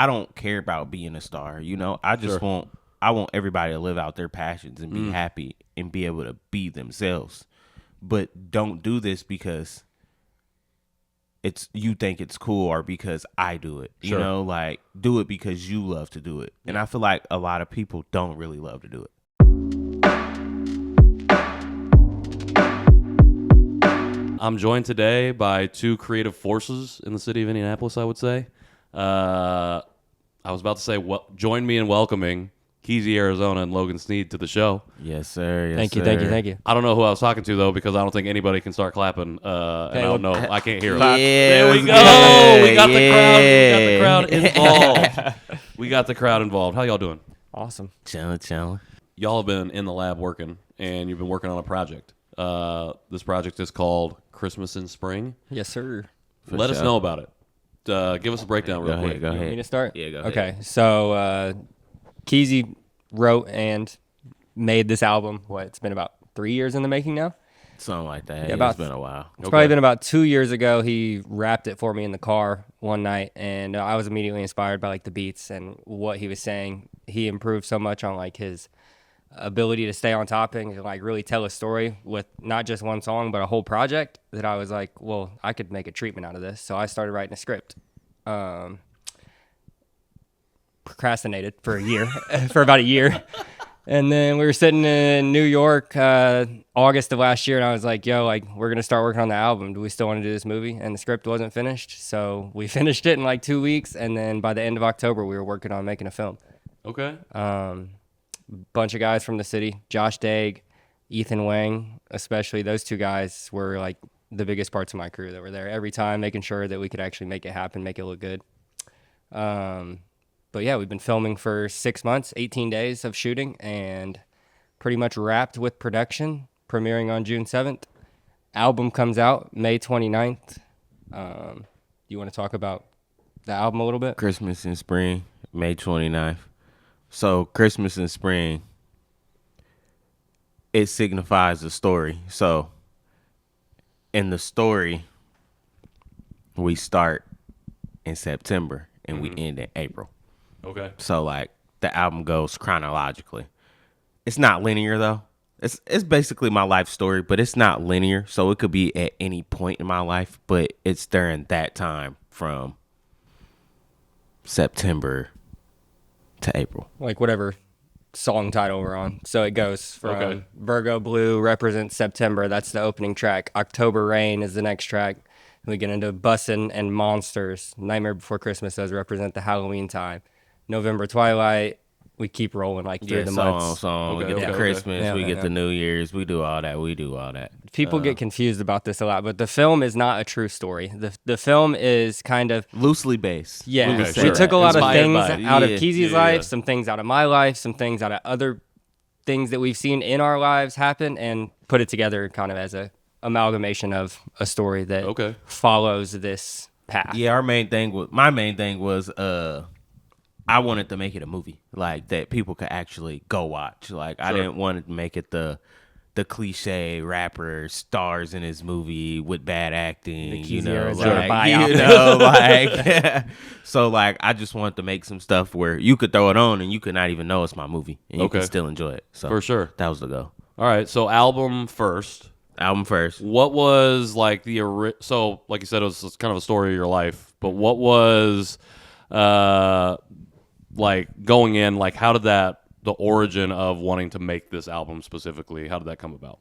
I don't care about being a star. You know, I just want everybody to live out their passions and be happy and be able to be themselves. But don't do this because you think it's cool or because I do it. You know, like do it because you love to do it. And I feel like a lot of people don't really love to do it. I'm joined today by two creative forces in the city of Indianapolis, I would say. I was about to say, join me in welcoming Keyze, AriZona, and Loagin Sneed to the show. Yes, sir. Yes, Thank you. I don't know who I was talking to, though, because I don't think anybody can start clapping. And I don't know. I can't hear them. There we go. We got the crowd involved. We got the crowd involved. How y'all doing? Awesome. Chilling. Y'all have been in the lab working, and you've been working on a project. This project is called Christmas in Spring. Yes, sir. Let us know about it. Give us a breakdown real quick. Go ahead. You want me to start? Yeah, go ahead. Okay, so Keyze wrote and made this album. It's been about 3 years in the making now? Something like that. Yeah, It's been a while. It's probably been about 2 years ago. He rapped it for me in the car one night, and I was immediately inspired by like the beats and what he was saying. He improved so much on like his ability to stay on topic and like really tell a story with not just one song but a whole project that I was like, well, I could make a treatment out of this. So I started writing a script. Procrastinated for a year, for about a year. And then we were sitting in New York, August of last year, and I was like, yo, like, we're going to start working on the album. Do we still want to do this movie? And the script wasn't finished. So we finished it in like 2 weeks. And then by the end of October, we were working on making a film. Okay. Bunch of guys from the city, Josh Daig, Ethan Wang, especially those two guys were like the biggest parts of my crew that were there every time, making sure that we could actually make it happen, make it look good. But yeah, we've been filming for 6 months, 18 days of shooting, and pretty much wrapped with production, premiering on June 7th. Album comes out May 29th. You want to talk about the album a little bit? Christmas in Spring, May 29th. So Christmas in Spring, it signifies a story. So in the story, we start in September and we end in April. Okay. So like the album goes chronologically. It's not linear though. It's basically my life story, but it's not linear. So it could be at any point in my life, but it's during that time from September to April. Like whatever song title we're on. So it goes from Virgo Blue represents September. That's the opening track. October Rain is the next track. We get into Bussin' and Monsters. Nightmare Before Christmas does represent the Halloween time. November Twilight. We keep rolling like through the months. We get the Christmas, we get the New Year's, we do all that. People get confused about this a lot, but the film is not a true story. The film is kind of loosely based. Yeah, Okay, we took a lot of things out of Yeah. Keyze's life, some things out of my life, some things out of other things that we've seen in our lives happen, and put it together kind of as a amalgamation of a story that follows this path. Yeah, my main thing was I wanted to make it a movie, like that people could actually go watch. Like I didn't want to make it the cliche rapper stars in his movie with bad acting, so like I just wanted to make some stuff where you could throw it on and you could not even know it's my movie and you could still enjoy it. So for sure, that was the goal. All right, so album first. What was like so like you said, it was kind of a story of your life, but what was like going in, like how did the origin of wanting to make this album specifically, how did that come about?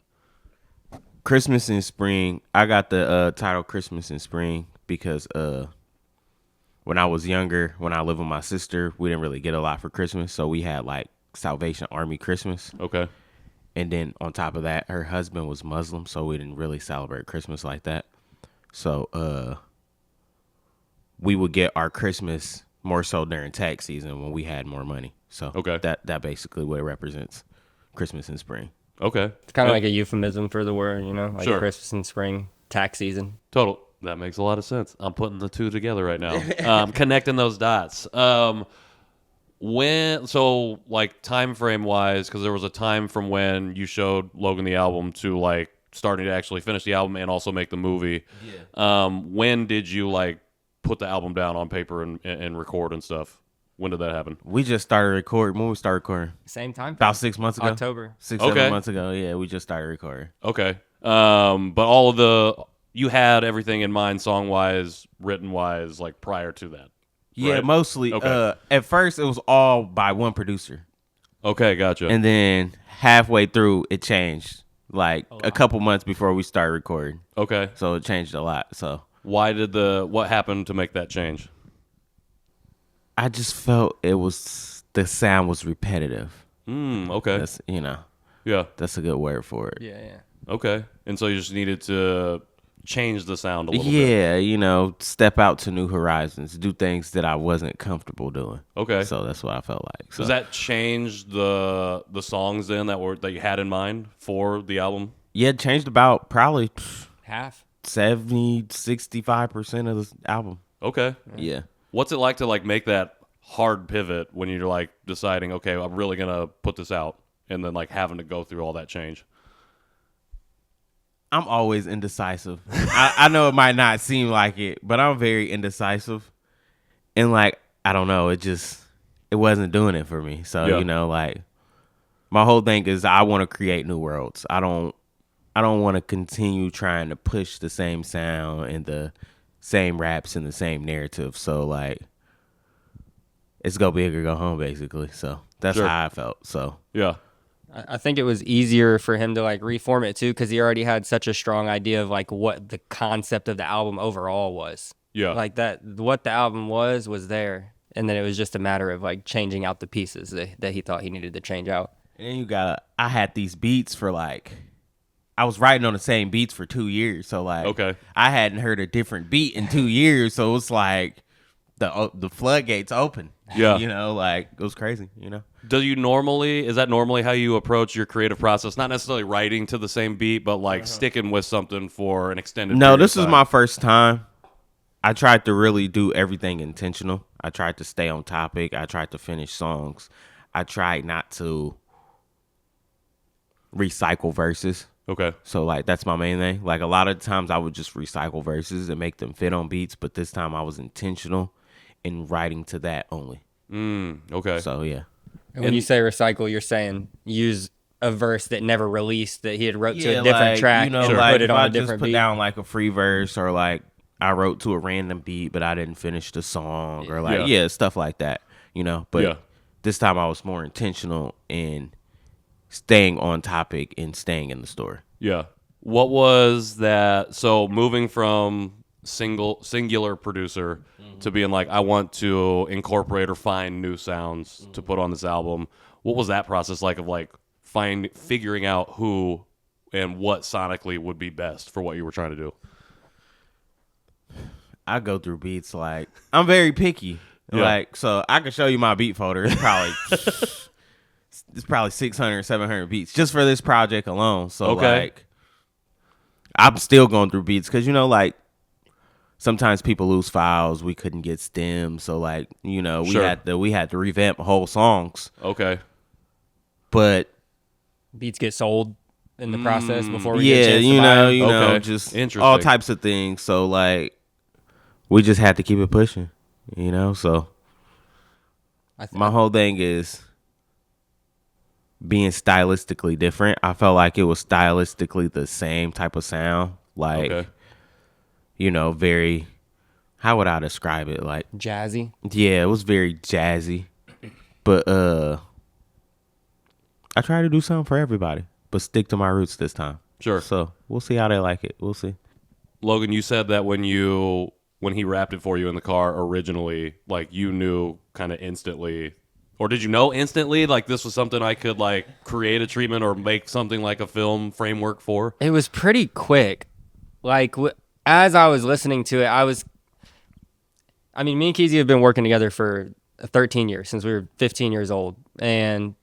Christmas in Spring, I got the title Christmas in Spring because when I was younger, when I lived with my sister, we didn't really get a lot for Christmas, so we had like Salvation Army Christmas. Okay. And then on top of that, her husband was Muslim, so we didn't really celebrate Christmas like that. So we would get our Christmas more so during tax season when we had more money. So that basically what it represents, Christmas in Spring. Okay. It's kind of like a euphemism for the word, like Christmas in Spring, tax season. Total. That makes a lot of sense. I'm putting the two together right now. Connecting those dots. So like time frame wise, because there was a time from when you showed Loagin the album to like starting to actually finish the album and also make the movie. Yeah. When did you like put the album down on paper and record and stuff? When did that happen? We just started recording. When we started recording? Same time. About 6 months ago. October. 6, Okay. 7 months ago. Yeah, we just started recording. Okay. But all of you had everything in mind, song wise, written wise, like prior to that. Yeah, Right. mostly. Okay. At first, it was all by one producer. Okay, gotcha. And then halfway through, it changed. Like a couple months before we started recording. Okay. So it changed a lot. So What happened to make that change? I just felt the sound was repetitive. Okay. That's, Yeah. that's a good word for it. Yeah. Okay. And so you just needed to change the sound a little bit. Yeah, step out to new horizons, do things that I wasn't comfortable doing. Okay. So that's what I felt like. So Does that change the songs then that you had in mind for the album? yeah, it changed about probably Half. 65% of the album. Okay. Yeah. What's it like to like make that hard pivot when you're like deciding, okay, I'm really gonna put this out, and then like having to go through all that change? I'm always indecisive. I know it might not seem like it, but I'm very indecisive. And like, I don't know, it wasn't doing it for me. So, Yeah. like my whole thing is I want to create new worlds. I don't want to continue trying to push the same sound and the same raps and the same narrative. So like it's go big or go home basically. So that's Sure. how I felt. So Yeah. I think it was easier for him to like reform it too, because he already had such a strong idea of like what the concept of the album overall was. Yeah. Like what the album was there, and then it was just a matter of like changing out the pieces that he thought he needed to change out. and then I had these beats for like, I was writing on the same beats for 2 years. So like, Okay. I hadn't heard a different beat in 2 years. So it's like the floodgates open. Yeah. Like it was crazy, Is that normally how you approach your creative process? Not necessarily writing to the same beat, but like sticking with something for an extended No, period this of is time? my first time. I tried to really do everything intentional. I tried to stay on topic. I tried to finish songs. I tried not to recycle verses. Okay. So like that's my main thing. Like a lot of times I would just recycle verses and make them fit on beats, but this time I was intentional in writing to that only. Okay. So yeah. And when you say recycle, you're saying use a verse that never released that he had wrote to a different like, track and like put it if on I a different just put beat. down like a free verse or like I wrote to a random beat but I didn't finish the song or like stuff like that, But Yeah. this time I was more intentional in staying on topic and staying in the story. Yeah. What was that? So moving from singular producer to being like, I want to incorporate or find new sounds to put on this album. What was that process like of like figuring out who and what sonically would be best for what you were trying to do? I go through beats like I'm very picky. Yeah. Like so I can show you my beat folder. It's probably 600, 700 beats just for this project alone. So Okay. like I'm still going through beats because like sometimes people lose files. We couldn't get stems, so like we Sure. had to revamp whole songs. Okay. But Beats get sold in the process before we get a yeah, chance to buy 'em. Okay. just Interesting. all types of things. So like we just had to keep it pushing, So my whole thing is being stylistically different. I felt like it was stylistically the same type of sound, like Okay. very. How would I describe it? Like, Jazzy. yeah, it was very jazzy, but I try to do something for everybody, but stick to my roots this time. Sure. So we'll see how they like it. We'll see. Logan, you said that when he rapped it for you in the car originally, like you knew kind of instantly, or did you know instantly like this was something I could like create a treatment or make something like a film framework for? It was pretty quick. Like as I was listening to it, me and Keyze have been working together for 13 years since we were 15 years old, and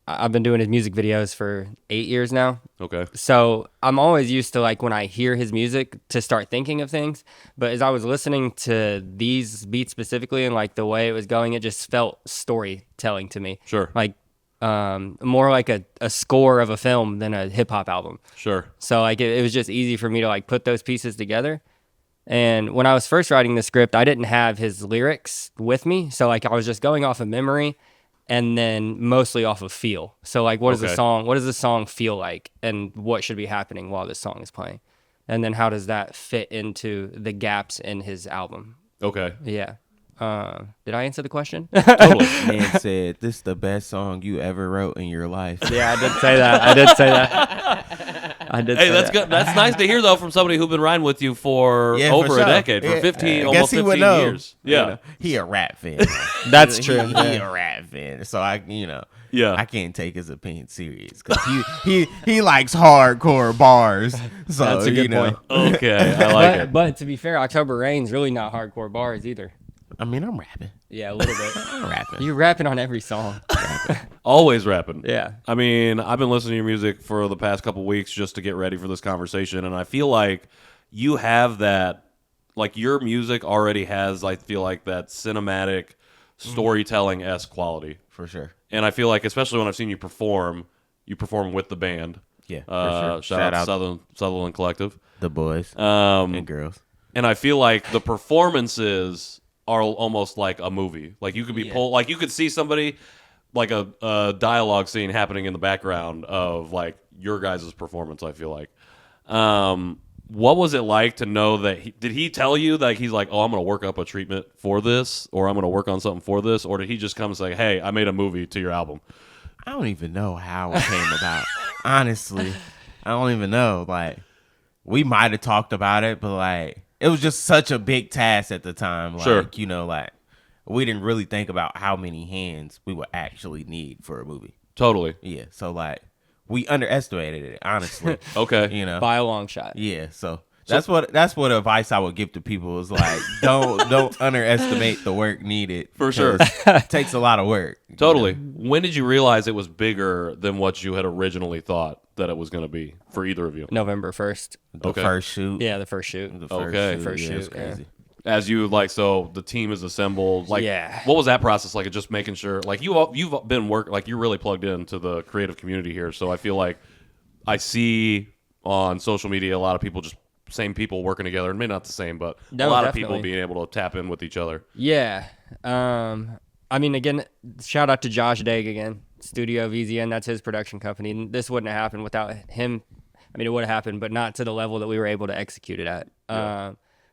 I've been doing his music videos for 8 years now. Okay. So I'm always used to like when I hear his music to start thinking of things. But as I was listening to these beats specifically and like the way it was going, it just felt storytelling to me. Sure. Like more like a score of a film than a hip hop album. Sure. So like it was just easy for me to like put those pieces together. And when I was first writing the script, I didn't have his lyrics with me. So like I was just going off of memory and then mostly off of feel. So like what does Okay. the song feel like and what should be happening while this song is playing? And then how does that fit into the gaps in his album? Okay. Yeah. Did I answer the question? Totally. Man said, "This is the best song you ever wrote in your life." Yeah, I did say that. I did say Hey, that's that. good. That's nice to hear though from somebody who's been riding with you for Yeah, for over sure. a decade, for Yeah. 15, I almost guess he would 15 know. years. You Yeah. know, he a rap fan. That's true. He a rap fan. So I can't take his opinion serious because he likes hardcore bars. So That's a good point. Okay, I like it. But to be fair, October Rain's really not hardcore bars either. I mean, I'm rapping. Yeah, a little bit. I'm rapping. You're rapping on every song. Always rapping. Yeah. I mean, I've been listening to your music for the past couple weeks just to get ready for this conversation, and I feel like you have that, like your music already has, I feel like, that cinematic storytelling-esque quality. For sure. And I feel like, especially when I've seen you perform with the band. Yeah, for sure. Shout out to Sutherland Collective. The boys Um, and girls. And I feel like the performances are almost like a movie. Like you could be like you could see somebody, like a dialogue scene happening in the background of like your guys' performance. I feel like. What was it like to know that? Did he tell you that he's like, oh, I'm going to work up a treatment for this, or I'm going to work on something for this, or did he just come and say, hey, I made a movie to your album? I don't even know how it came about. Honestly, I don't even know. Like, we might have talked about it, but like, it was just such a big task at the time. Like, Sure. like, we didn't really think about how many hands we would actually need for a movie. Totally. Yeah, so like, we underestimated it, honestly. Okay. By a long shot. Yeah, so that's what advice I would give to people is like, don't underestimate the work needed. For sure. 'Cause it takes a lot of work. Totally. When did you realize it was bigger than what you had originally thought that it was going to be for either of you? November 1st. The Okay. first shoot. Yeah, the first shoot. The first Okay. shoot. First yeah, it's shoot, yeah. crazy. As you like, so the team is assembled. Like, Yeah. what was that process like? Just making sure, like, you've been like you're really plugged into the creative community here. So I feel like I see on social media a lot of people same people working together, and maybe not the same, but No, a lot definitely. of people being able to tap in with each other. Yeah. I mean, again, shout out to Josh Daig again, Studio VZN. That's his production company. And this wouldn't have happened without him. I mean, it would have happened, but not to the level that we were able to execute it at.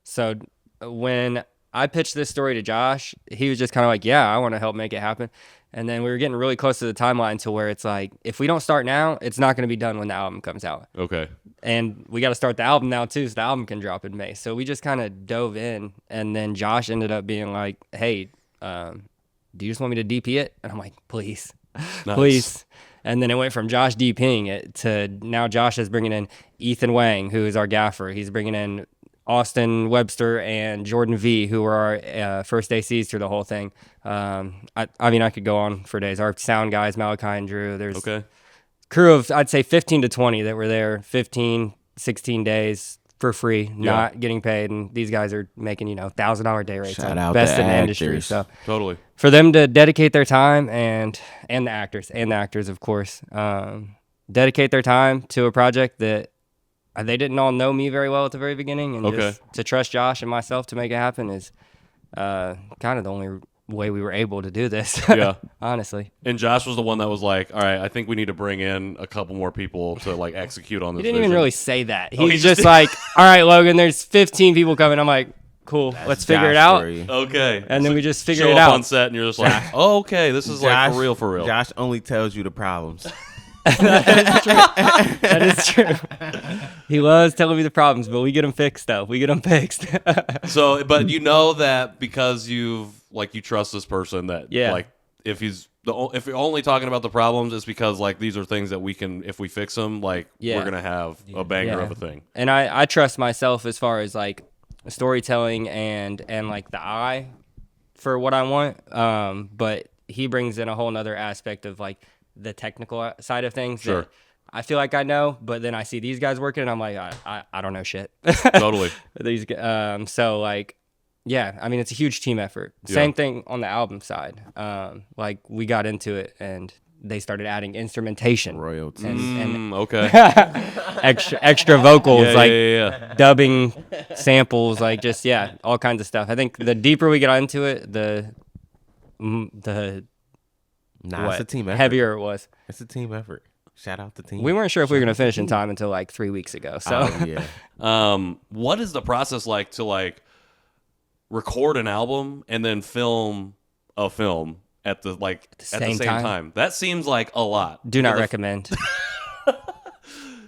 So when I pitched this story to Josh, he was just kind of like, yeah, I want to help make it happen. And then we were getting really close to the timeline to where it's like, if we don't start now, it's not going to be done when the album comes out. Okay. And we got to start the album now too, so the album can drop in May. So we just kind of dove in, and then Josh ended up being like, "Hey, do you just want me to DP it?" And I'm like, "Please, Nice. please." And then it went from Josh DPing it to now Josh is bringing in Ethan Wang, who is our gaffer. He's bringing in Austin Webster and Jordan V, who were our first ACs through the whole thing. I mean, I could go on for days. Our sound guys, Malachi and Drew. There's Okay. crew of, I'd say 15 to 20 that were there 15, 16 days for free, not getting paid. And these guys are making, $1,000 day rates. Shout like out best to in the industry. actors. So Totally. for them to dedicate their time and the actors, of course, dedicate their time to a project that they didn't all know me very well at the very beginning. And just to trust Josh and myself to make it happen is kind of the only way we were able to do this. Yeah. Honestly. And Josh was the one that was like, all right, I think we need to bring in a couple more people to like execute on this He didn't vision. even really say that. He Oh, he was just just did- like, all right, Logan, there's 15 people coming. I'm like, cool, let's figure it Josh out. for you. Okay. And then we just figured show it up out. on set and you're just like, oh, okay, this is like for real. Josh only tells you the problems. That is true. He loves telling me the problems, but we get them fixed, though. We get them fixed. So, but you know that because you trust this person that like if if you're only talking about the problems, it's because like these are things that we can, if we fix them, like we're gonna have a banger of a thing. And I trust myself as far as like storytelling and like the eye for what I want. But he brings in a whole nother aspect of like the technical side of things. Sure. That I feel like I know, but then I see these guys working, and I'm like, I don't know shit. Totally. So like, yeah, I mean, it's a huge team effort. Yeah. Same thing on the album side. Like we got into it, and they started adding instrumentation, Royalties. and Okay. extra vocals, Yeah, like yeah. dubbing samples, like just all kinds of stuff. I think the deeper we got into it, the Nah, it's a team effort. heavier it was. It's a team effort. Shout out the team. We weren't sure if we were gonna finish in time until like 3 weeks ago. So Oh, yeah. What is the process like to like record an album and then film a film at the same time? That seems like a lot. do not recommend.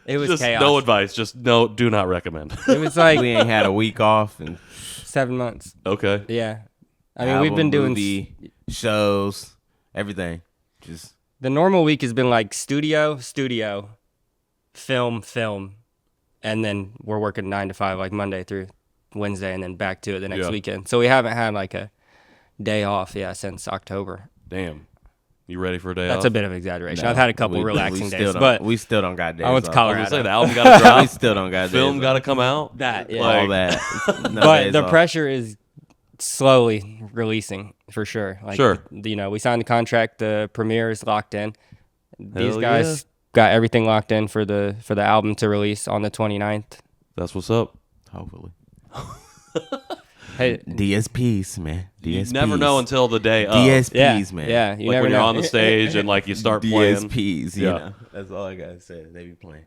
It was Just chaos. no advice. Just no. Do not recommend. It was like We ain't had a week off and 7 months. Okay. Yeah, I mean we've been doing movie, shows, everything. Just the normal week has been like studio, film, and then we're working 9 to 5 like Monday through Wednesday, and then back to it the next weekend. So we haven't had like a day off since October. Damn. You ready for a day That's off? a bit of exaggeration. no, I've had a couple we relaxing still days, don't- but we still don't got days. I went to off. I was Colorado. gonna say the album got to drop. We still don't got Film days got to off. come out. that, yeah. all that. No But days the off. pressure is slowly releasing for sure. Like, Sure. we signed the contract. The premiere is locked in. These Hell guys got everything locked in for the album to release on the 29th. That's what's up. Hopefully. Hey, DSPs, man. DSPs. You never know until the day of. DSPs, man. Yeah, you Like never when know. you're on the stage and like you start playing. DSPs, Yeah. you know. That's all I gotta say. They be playing.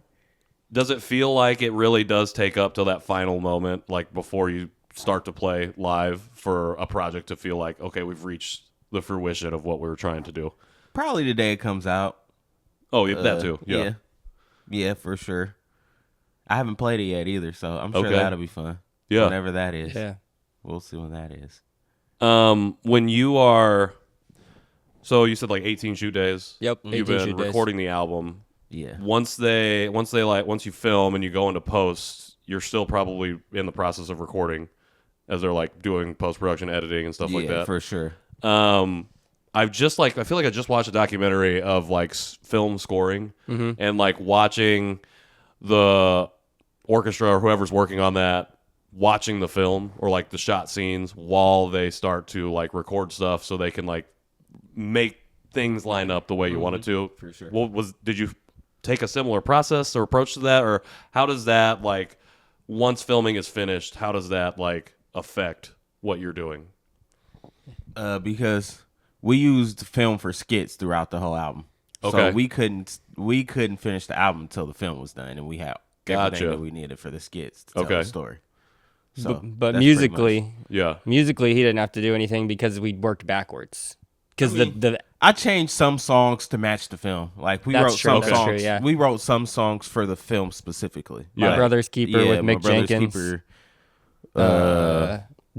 Does it feel like it really does take up till that final moment, like before you start to play live for a project to feel like, okay, we've reached the fruition of what we were trying to do? Probably the day it comes out. Oh, yeah, that too. Yeah. Yeah, for sure. I haven't played it yet either, so I'm sure Okay. that'll be fun. Yeah. Whenever that is. Yeah. We'll see when that is. When you are, so you said like 18 shoot days. Yep, You've 18 been shoot days. recording the album. Yeah. Once you film and you go into post, you're still probably in the process of recording as they're like doing post production editing and stuff like Yeah, that. for sure. I feel like I just watched a documentary of like film scoring and like watching the orchestra or whoever's working on that watching the film or like the shot scenes while they start to like record stuff so they can like make things line up the way you want it to. For sure. Did you take a similar process or approach to that, or how does that like once filming is finished, how does that like affect what you're doing? Because we used film for skits throughout the whole album. Okay. So we couldn't finish the album until the film was done, and we had everything Gotcha. that we needed for the skits to tell Okay. the story. So, But that's musically, Yeah. he didn't have to do anything because we worked backwards. Because I changed some songs to match the film. Like we That's wrote true, some that's songs. true, yeah. We wrote some songs for the film specifically. Yeah. My Brother's Keeper with My Mick Brother's Jenkins, Keeper,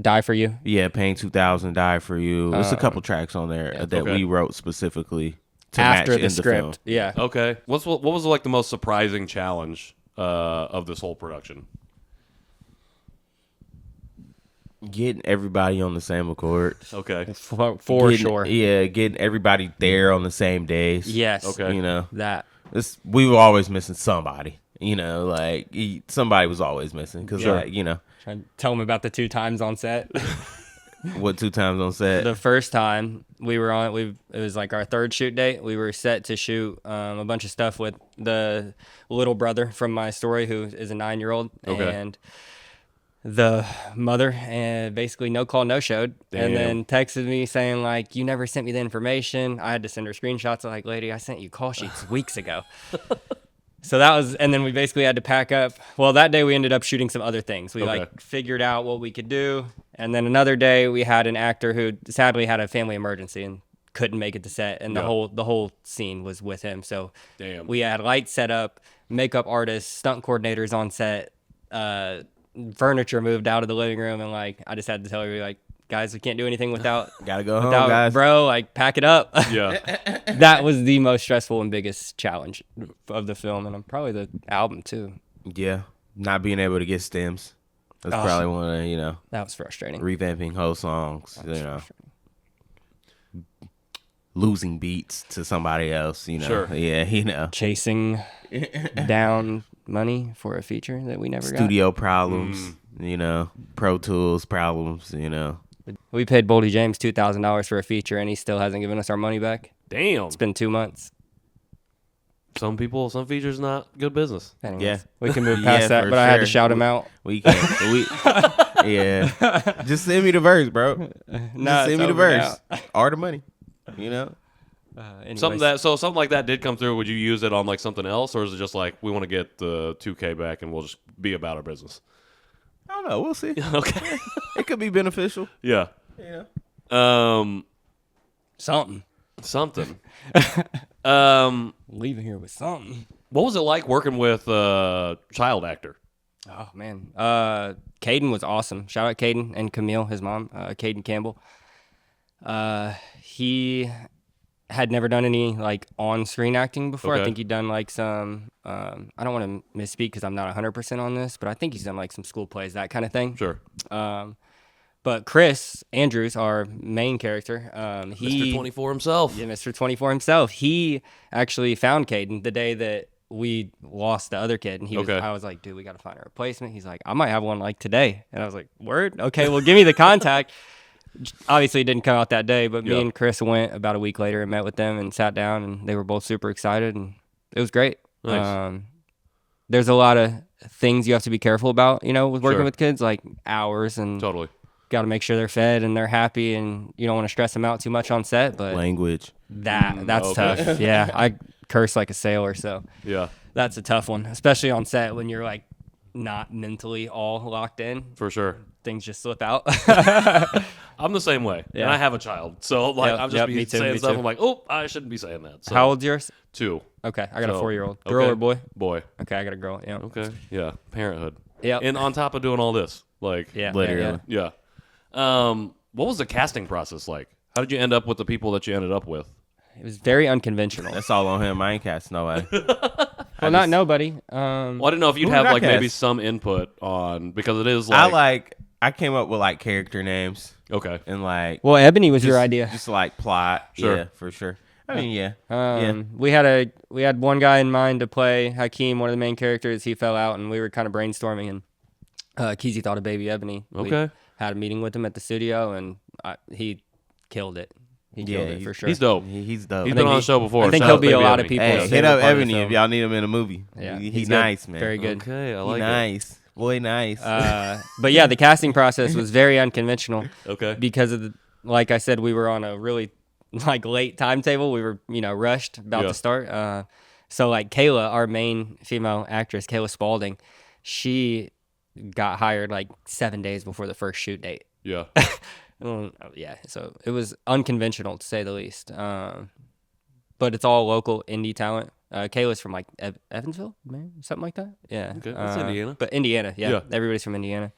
Die for You. yeah, Pain 2000, Die for You. There's a couple tracks on there that Okay. we wrote specifically to After match the in script, the film. yeah. Okay. What was like the most surprising challenge of this whole production? Getting everybody on the same accord. Okay. For Getting- sure. Yeah, getting everybody there on the same days. Yes. Okay. You know, That. we were always missing somebody. You know, like somebody was always missing because, Sure. you know, Trying to tell him about the 2 times on set. what 2 times on set? The first time we were on, it was like our 3rd shoot date. We were set to shoot a bunch of stuff with the little brother from my story, who is a 9-year-old, Okay. and the mother, basically no call, no showed, and then texted me saying like, "You never sent me the information." I had to send her screenshots. I'm like, "Lady, I sent you call sheets weeks ago." So that was, and then we basically had to pack up. Well, that day we ended up shooting some other things. We Okay. like figured out what we could do. And then another day we had an actor who sadly had a family emergency and couldn't make it to set. And the whole scene was with him. So Damn. we had lights set up, makeup artists, stunt coordinators on set, furniture moved out of the living room. And like, I just had to tell her like, guys, we can't do anything without, Gotta go home, without guys. bro, like pack it up. Yeah. That was the most stressful and biggest challenge of the film, and probably the album too. Yeah, not being able to get stems. That's Oh. probably one of, you know, That was frustrating. revamping whole songs, you know, losing beats to somebody else, you know. Sure. Yeah, you know. Chasing down money for a feature that we never Studio problems, you know, Pro Tools problems, you know. got. We paid Boldy James $2,000 for a feature, and he still hasn't given us our money back. Damn. It's been 2 months. some features not good business. Anyways, Yeah. we can move Yeah, past that, for but I had to sure. shout him out. We can't. Yeah. Just send me the verse, bro. Just Nah, send it's me the over verse. Or the money. You know? Anyways. Something like that did come through. Would you use it on like something else, or is it just like we want to get the 2K back and we'll just be about our business? I don't know. We'll see. Okay. It could be beneficial. Yeah. Yeah. Something. Something. Leaving here with something. What was it like working with a child actor? Oh man, Caden was awesome. Shout out Caden and Camille, his mom, Caden Campbell. He had never done any like on-screen acting before. Okay. I think he'd done like some. I don't want to misspeak because I'm not 100% on this, but I think he's done like some school plays, that kind of thing. Sure. But Chris Andrews, our main character, Mr. 24 himself. Yeah, Mr. 24 himself. He actually found Caden the day that we lost the other kid, and Okay. I was like, dude, we got to find a replacement. He's like, I might have one like today, and I was like, word, okay, well, give me the contact. Obviously, it didn't come out that day, but me Yeah. and Chris went about a week later and met with them and sat down, and they were both super excited, and it was great. Nice. There's a lot of things you have to be careful about, you know, with working Sure. with kids, like hours, and Totally. got to make sure they're fed and they're happy, and you don't want to stress them out too much on set, but Language. that's okay. tough. Yeah, I curse like a sailor, so Yeah, that's a tough one, especially on set when you're like not mentally all locked in. for sure. Things just slip out. I'm the same way, Yeah. and I have a child, so like Yep, I'm just yep, be me too, saying me stuff. too. I'm like, oh, I shouldn't be saying that. So, How old's yours? 2. Okay, I got a So, 4-year-old. Girl okay. or boy? Boy. Okay, I got a girl. Yeah. Okay. Yeah. Parenthood. Yep. And on top of doing all this, like, Yeah. Literally. Yeah. yeah. What was the casting process like? How did you end up with the people that you ended up with? It was very unconventional. That's all on him. I ain't cast nobody. Well, not nobody. Well, I didn't know if you'd Who have did I like maybe cast? some input on, because it is like, I came up with like character names okay. and like Well, Ebony was just, your idea. just like plot. Sure. Yeah, for sure. I mean, yeah. We had one guy in mind to play Hakeem, one of the main characters. He fell out, and we were kind of brainstorming, and Keyze thought of Baby Ebony. Okay. We had a meeting with him at the studio, and he killed it. He killed it for sure. He's dope. He's dope. He's been on the show before. I think Shout he'll out be a Baby lot of Ebony. people. Hey, His hit favorite up part of the Ebony if film. y'all need him in a movie. Yeah, he's he's good. nice, man. Very good. Okay, I He like it. nice. Boy, nice. But yeah, the casting process was very unconventional Okay. because of like I said, we were on a really like late timetable. We were rushed about Yeah. to start. So like Kayla, our main female actress, Kayla Spalding, she got hired like 7 days before the first shoot date. Yeah. Yeah, so it was unconventional to say the least. But it's all local indie talent. Kayla's from like Evansville, man, something like that. Yeah, Okay, that's Indiana. But Indiana, yeah, Yeah. everybody's from Indiana.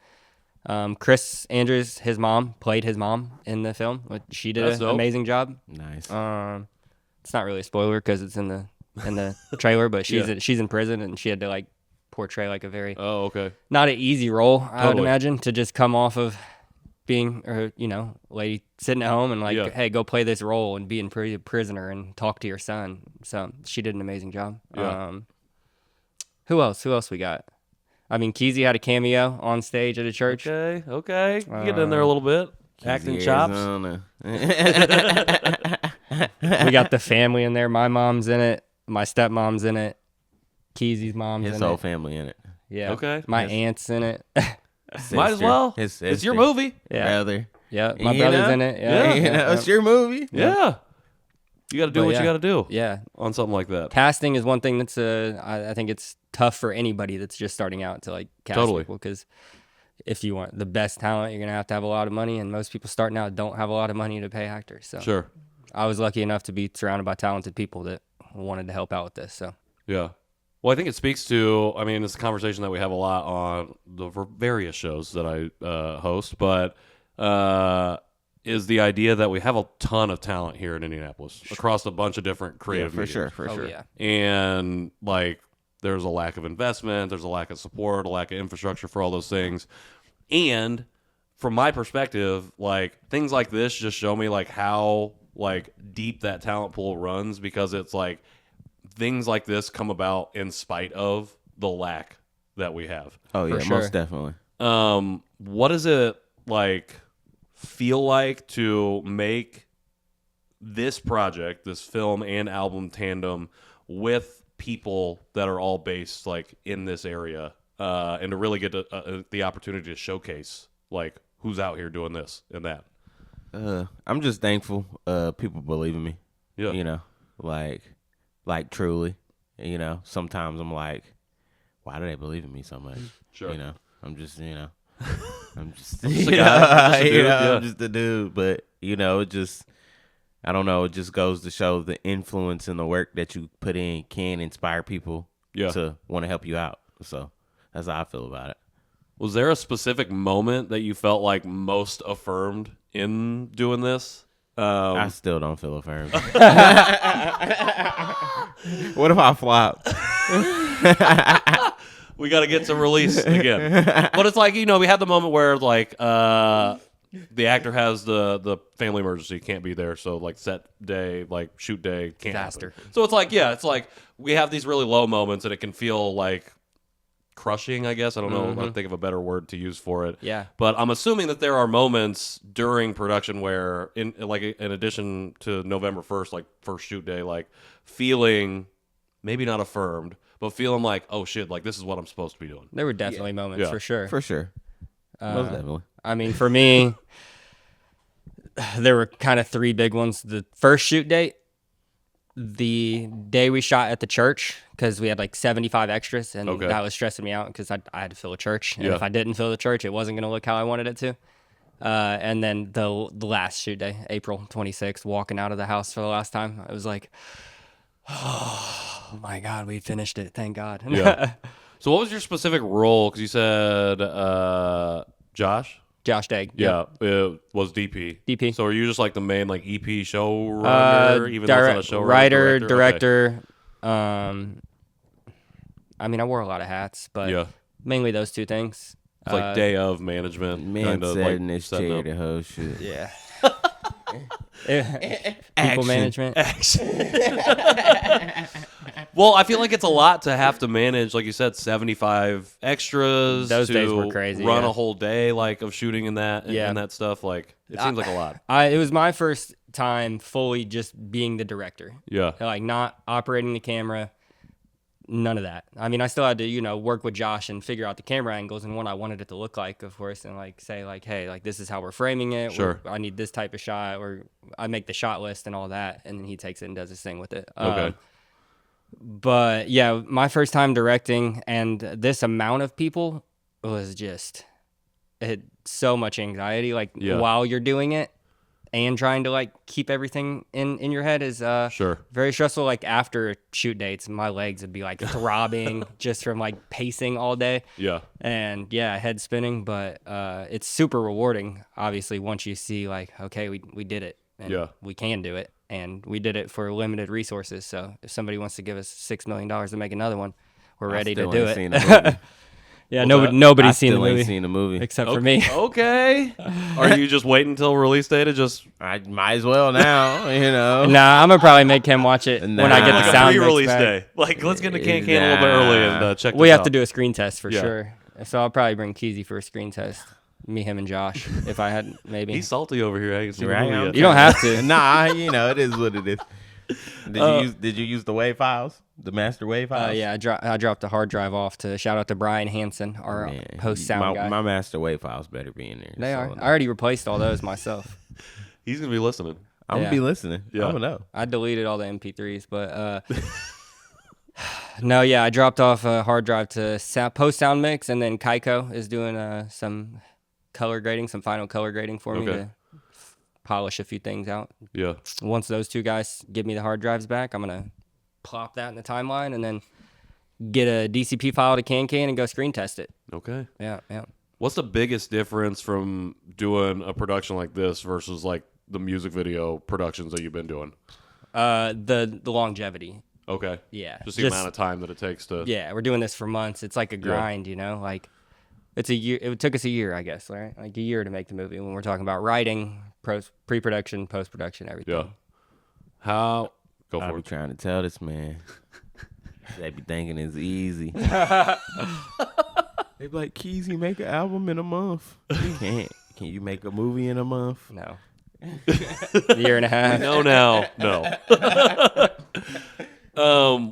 Chris Andrews, his mom played his mom in the film. She did That's an dope. amazing job. Nice. It's not really a spoiler because it's in the trailer, but Yeah. she's in prison and she had to like portray like a very Oh, okay. not an easy role, I would Totally. imagine, to just come off of being lady sitting at home and like, Yeah. hey, go play this role and be in prisoner and talk to your son. So she did an amazing job. Yeah. Who else we got? I mean, Keyze had a cameo on stage at a church. Okay. You get in there a little bit. Acting chops. Arizona. We got the family in there. My mom's in it. My stepmom's in it. Keyze's mom's His in whole it. family in it. Yeah. Okay. My His- aunt's in it. Might as well. His It's your sister, movie. Yeah. brother. Yeah. My You brother's know? in it. Yeah. You know, it's your movie. Yeah. You got to do But what yeah. you got to do Yeah. on something like that. Casting is one thing that's I think it's tough for anybody that's just starting out to like cast Totally. people, because if you want the best talent, you're gonna have to have a lot of money, and most people starting out don't have a lot of money to pay actors. So Sure. I was lucky enough to be surrounded by talented people that wanted to help out with this. So Yeah. Well, I think it speaks to, I mean, it's a conversation that we have a lot on the various shows that I host, but is the idea that we have a ton of talent here in Indianapolis across a bunch of different Yeah, creative for mediums. sure, for oh sure. yeah, And like there's a lack of investment, there's a lack of support, a lack of infrastructure for all those things. And from my perspective, like things like this just show me like how like deep that talent pool runs, because it's like things like this come about in spite of the lack that we have. Oh yeah, sure. most definitely. What does it like feel like to make this project, this film and album tandem with people that are all based like in this area, and to really get the opportunity to showcase like who's out here doing this and that. I'm just thankful people believe in me. Yeah. You know, like truly. You know, sometimes I'm like, why do they believe in me so much? Sure. You know, I'm just, I'm just, just a guy, just a dude, yeah. I'm just a dude. But, it just, I don't know, it just goes to show the influence and the work that you put in can inspire people to want to help you out. So that's how I feel about it. Was there a specific moment that you felt like most affirmed in doing this? I still don't feel affirmed. What if I flop? We got to get to release again. But it's like, we had the moment where like the actor has the family emergency, can't be there, so like set day, like shoot day can't Disaster. happen. So it's like we have these really low moments and it can feel like crushing, I guess. I don't know. I don't think of a better word to use for it. Yeah. But I'm assuming that there are moments during production where, in addition to November 1st, like first shoot day, like feeling maybe not affirmed, but feeling like, oh shit, like this is what I'm supposed to be doing. There were definitely moments for sure. For sure. Most definitely. I mean, for me, there were kind of three big ones. The first shoot date, the day we shot at the church, because we had like 75 extras, and that was stressing me out because I had to fill a church. And if I didn't fill the church, it wasn't going to look how I wanted it to. And then the last shoot day, April 26th, walking out of the house for the last time, I was like, oh my God, we finished it. Thank God. Yeah. So what was your specific role? Because you said Josh Dagg. Yeah, it was DP. DP. So are you just like the main like EP showrunner, even though it's not a showrunner? Writer, director. I mean, I wore a lot of hats, but mainly those two things. It's like day of management. Man kinda, sat like, in this setting chair up. the whole shit. Yeah. People management. Well, I feel like it's a lot to have to manage, like you said, 75 extras. Those to days were crazy, Run yeah. a whole day like of shooting and that and that stuff. Like it seems like a lot. It was my first time fully just being the director. Yeah. Like not operating the camera, none of that. I mean, I still had to, work with Josh and figure out the camera angles and what I wanted it to look like, of course, and like say like, hey, like this is how we're framing it. Sure. I need this type of shot, or I make the shot list and all that, and then he takes it and does his thing with it. Okay. But yeah, my first time directing, and this amount of people was just so much anxiety. Like while you're doing it, and trying to like keep everything in your head is very stressful. Like after shoot dates, my legs would be like throbbing just from like pacing all day. Yeah. And head spinning, but it's super rewarding. Obviously, once you see like, okay, we did it, and we can do it. And we did it for limited resources. So if somebody wants to give us $6 million to make another one, we're ready to do it. Yeah, nobody's seen the movie. Ain't seen the movie except for me. Okay. Are you just waiting until release day to just? I might as well now. Nah, I'm gonna probably make him watch it when I get the sound mix pre-release back. day. Like, let's get the can a little bit early and check. We this have out. to do a screen test for sure. So I'll probably bring Keyze for a screen test. Me, him, and Josh. If I had maybe. He's salty over here. I ain't seen the Right? movie yet. You don't have to. Nah, it is what it is. Did you use the WAV files? The master WAV files? Yeah, I dropped the hard drive off to shout out to Brian Hansen, our post sound guy. My master WAV files better be in there. They are. I already replaced all those myself. He's gonna be listening. I'm gonna be listening. Yeah. I'm gonna know. I deleted all the MP3s, but no, I dropped off a hard drive to post sound mix, and then Kaiko is doing some color grading, some final color grading for me to polish a few things out. Yeah. Once those two guys give me the hard drives back, I'm gonna plop that in the timeline and then get a DCP file to can and go screen test it. Okay. Yeah. What's the biggest difference from doing a production like this versus like the music video productions that you've been doing? The longevity. Okay. Yeah. Just the amount of time that it takes to. Yeah, we're doing this for months. It's like a grind, like it's a year. It took us a year, I guess, right? Like a year to make the movie when we're talking about writing, pre-production, post-production, everything. Yeah. How? Go I for be it. trying to tell this man. They be thinking it's easy. They be like, Keyze, you make an album in a month. You can't. Can you make a movie in a month? No. A year and a half. No.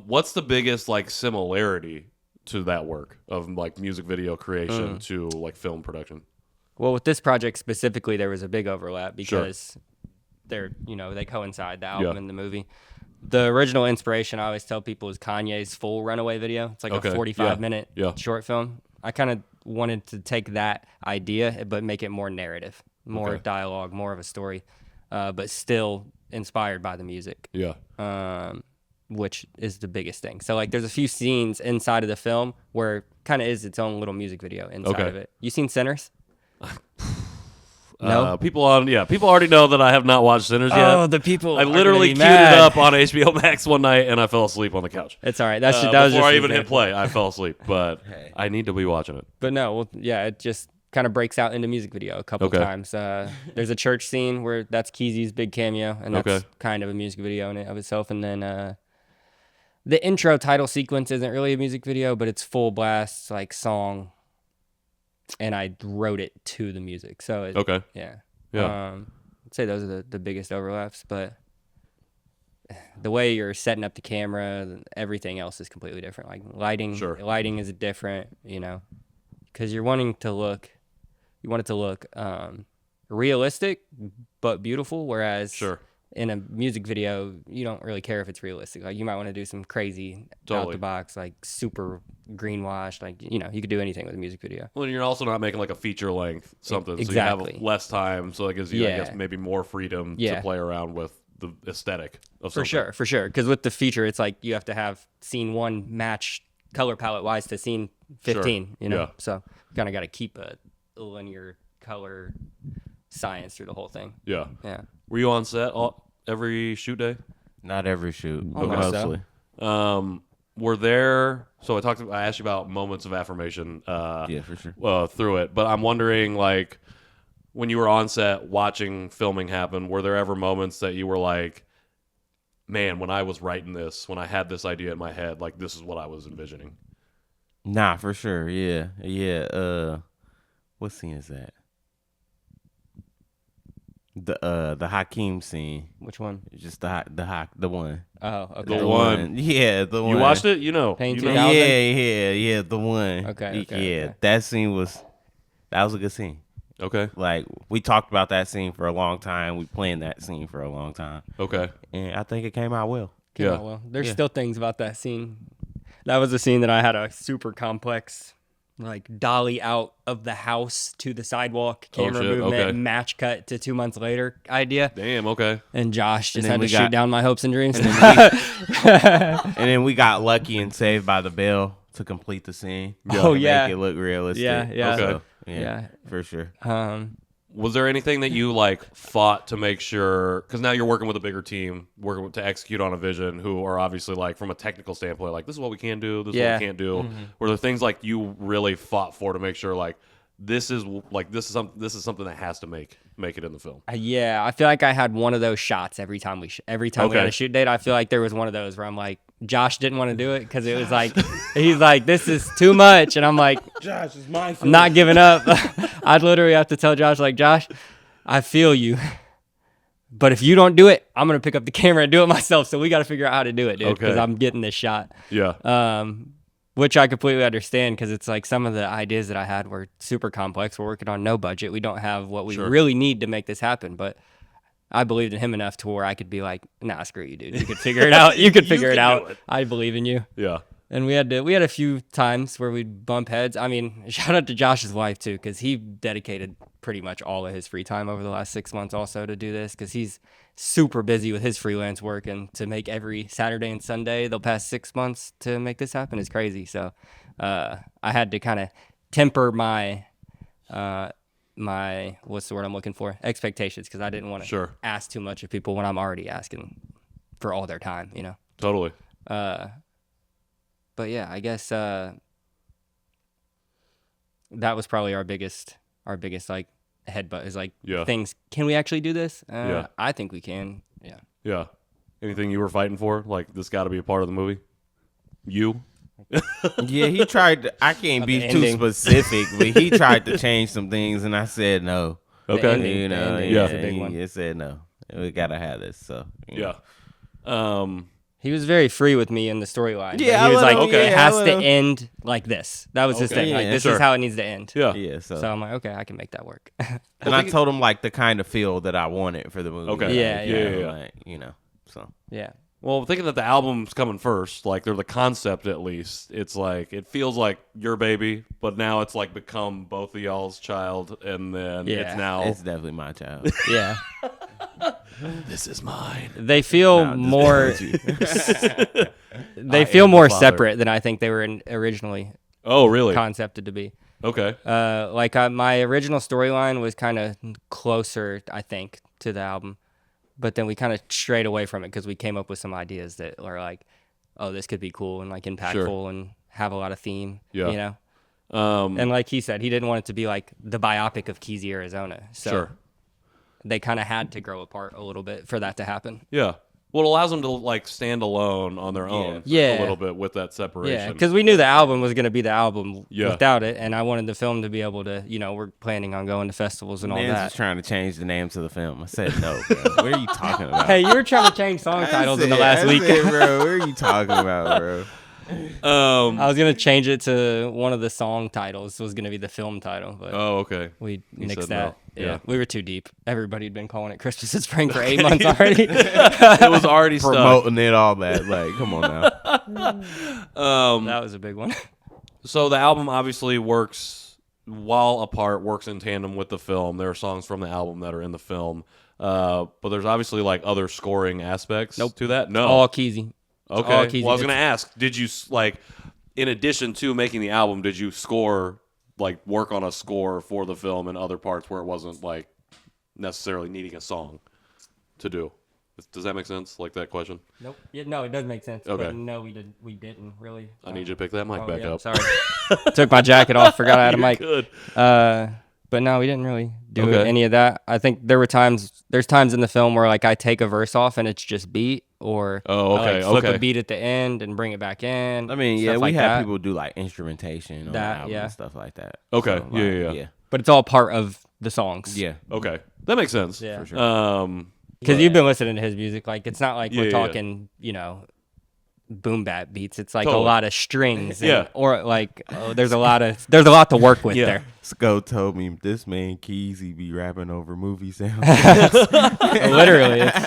What's the biggest like similarity to that work of like music video creation to like film production? Well, with this project specifically, there was a big overlap because they coincide, the album and the movie. The original inspiration, I always tell people, is Kanye's full Runaway video. It's like a 45-minute short film. I kind of wanted to take that idea, but make it more narrative, more dialogue, more of a story, but still inspired by the music. Yeah. Which is the biggest thing. So, like, there's a few scenes inside of the film where it kind of is its own little music video inside of it. You seen Sinners? No? People already know that I have not watched Sinners yet. Oh, the people. I literally queued it up on HBO Max one night and I fell asleep on the couch. It's all right. That was before just I an even hit example. play, I fell asleep. But I need to be watching it. But no, well, yeah, it just kind of breaks out into music video a couple times. There's a church scene where that's Keyze's big cameo, and that's kind of a music video in it of itself. And then the intro title sequence isn't really a music video, but it's full blast like song, and I wrote it to the music. So yeah. I'd say those are the biggest overlaps, but the way you're setting up the camera, everything else is completely different. Like lighting is different, because you want it to look realistic but beautiful, whereas in a music video, you don't really care if it's realistic. Like, you might want to do some crazy out the box, like super greenwash. Like, you could do anything with a music video. Well, you're also not making like a feature length something, Exactly. so you have less time, so it gives you, I guess, maybe more freedom to play around with the aesthetic of something. For sure. Because with the feature, it's like you have to have scene 1 match color palette wise to scene 15. So you kind of got to keep a linear color science through the whole thing. Yeah. Yeah. Were you on set every shoot day? Not every shoot, but Almost mostly. Were there? So I asked you about moments of affirmation. Yeah, for sure. Through it, but I'm wondering, like, when you were on set watching filming happen, were there ever moments that you were like, man, when I was writing this, when I had this idea in my head, like, this is what I was envisioning? Nah, for sure. Yeah. What scene is that? The Hakeem scene. Which one? Just the one. Oh, okay. The one. Yeah, the one. You watched it? Pain You 2000? know. Yeah, the one. Okay. That scene was a good scene. Okay. Like, we talked about that scene for a long time. We planned that scene for a long time. Okay. And I think it came out well. Well, there's still things about that scene. That was a scene that I had a super complex, like, dolly out of the house to the sidewalk, camera movement, match cut to 2 months later idea. Damn, okay. And Josh just And had then to shoot down my hopes and dreams. And then we got lucky and Saved by the Bell to complete the scene. Oh, to yeah. Make it look realistic. Yeah. Okay. Yeah, for sure. Was there anything that you like fought to make sure? Because now you're working with a bigger team, to execute on a vision, who are obviously, like, from a technical standpoint, like, this is what we can do, this is what we can't do. Were there things like you really fought for to make sure, like, this is something that has to make it in the film? Yeah, I feel like I had one of those shots every time we had a shoot date. I feel like there was one of those where I'm like, Josh didn't want to do it because it was like, he's like, this is too much, and I'm like, Josh, it's my I'm not giving up. I'd literally have to tell Josh, like, Josh, I feel you, but if you don't do it, I'm gonna pick up the camera and do it myself. So we got to figure out how to do it, dude, because I'm getting this shot. Yeah. Which I completely understand, because it's like some of the ideas that I had were super complex. We're working on no budget. We don't have what we really need to make this happen. But I believed in him enough to where I could be like, nah, screw you, dude. You could figure it out. You could figure it out. I believe in you. Yeah. And we had a few times where we'd bump heads. I mean, shout out to Josh's wife too, because he dedicated pretty much all of his free time over the last 6 months also to do this, because he's super busy with his freelance work, and to make every Saturday and Sunday the past 6 months to make this happen is crazy. So I had to kind of temper my what's the word I'm looking for? Expectations, because I didn't want to ask too much of people when I'm already asking for all their time, Totally. But yeah, I guess that was probably our biggest like headbutt, is like things. Can we actually do this? I think we can. Yeah. Yeah. Anything you were fighting for? Like, this got to be a part of the movie? You? Yeah, he tried to, I can't be too specific, but he tried to change some things, and I said no. Okay. He said no. We gotta have this. So yeah. He was very free with me in the storyline. Yeah, But he was I like, let him- it yeah, has I let to him- end like this. That was his Okay. thing. Like, Yeah, this sure. is how it needs to end. Yeah. Yeah, so, So I'm like, okay, I can make that work. and I told him like the kind of feel that I wanted for the movie. Okay. Like, Yeah, you yeah, know, yeah. Like, you know, so yeah. Well, thinking that the album's coming first, like they're the concept at least. It's like it feels like your baby, but now it's like become both of y'all's child, and then Yeah. it's now it's definitely my child. Yeah. this is mine. They feel Nah, just more. told you. They I feel am the more father. separate than I think they were originally Oh, really? concepted to be. Okay. My original storyline was kind of closer, I think, to the album, but then we kind of strayed away from it because we came up with some ideas that are like, oh, this could be cool and like impactful and have a lot of theme. Yeah. You know. And like he said, he didn't want it to be like the biopic of Keyze, Arizona. So Sure. they kind of had to grow apart a little bit for that to happen. Yeah. Well, it allows them to like stand alone on their own Yeah. a little bit with that separation. Yeah, because we knew the album was going to be the album Yeah. without it, and I wanted the film to be able to, we're planning on going to festivals and all Man's that. was trying to change the name to the film. I said no, bro. What are you talking about? Hey, you were trying to change song titles in the last week. bro. What are you talking about, bro? I was gonna change it to one of the song titles was gonna be the film title, but Oh, okay. we You nixed said that. no. Yeah. Yeah. We were too deep. Everybody had been calling it Christmas in Spring for 8 months already. It was already stuck. Promoting it, all that. Like, come on now. That was a big one. So the album obviously works while apart, works in tandem with the film. There are songs from the album that are in the film, but there's obviously like other scoring aspects to that. No, All Keyze. okay. all Keyze. Well, I was gonna ask, did you like, in addition to making the album, did you work on a score for the film in other parts where it wasn't like necessarily needing a song to do? Does that make sense? Like that question? Nope. Yeah, no, it does make sense. Okay. But no, we didn't really. I need you to pick that mic Oh, back yeah, up. Sorry. Took my jacket off. Forgot I had a mic. Good. But no, we didn't really do Okay. any of that. I think there's times in the film where like I take a verse off and it's just beat, or Oh, I, okay, flip okay. a beat at the end and bring it back in. I mean, yeah, stuff we like had that. people do like instrumentation on That, the album yeah. and stuff like that. Okay. So, Yeah, like, yeah. yeah. But it's all part of the songs. Yeah. Okay, that makes sense. Yeah. For sure. Because you've been listening to his music. Like it's not like Yeah, we're yeah. talking, boom bap beats. It's like Totally. a lot of strings. And, Yeah. Or like there's a lot to work with Yeah. there. Sco told me this man Keyze be rapping over movie sounds. Literally, it's,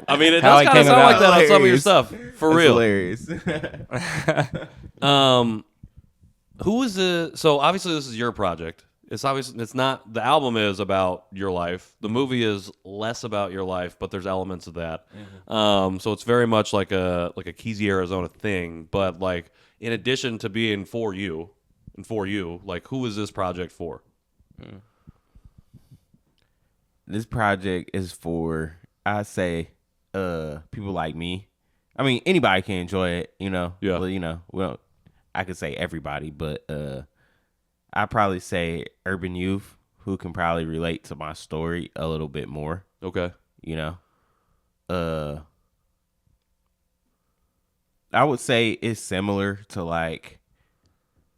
I mean, it How does it kind of came sound like about. that on some of your Hilarious. stuff, for That's real. hilarious. Who is the? So obviously, this is your project. It's not. The album is about your life. The movie is less about your life, but there's elements of that. So it's very much like a Keyze, Arizona thing. But like, in addition to being for you, like, who is this project for? This project is for, I say, people like me. I mean, anybody can enjoy it, Yeah. Well, I could say everybody, but I probably say urban youth who can probably relate to my story a little bit more. Okay. I would say it's similar to like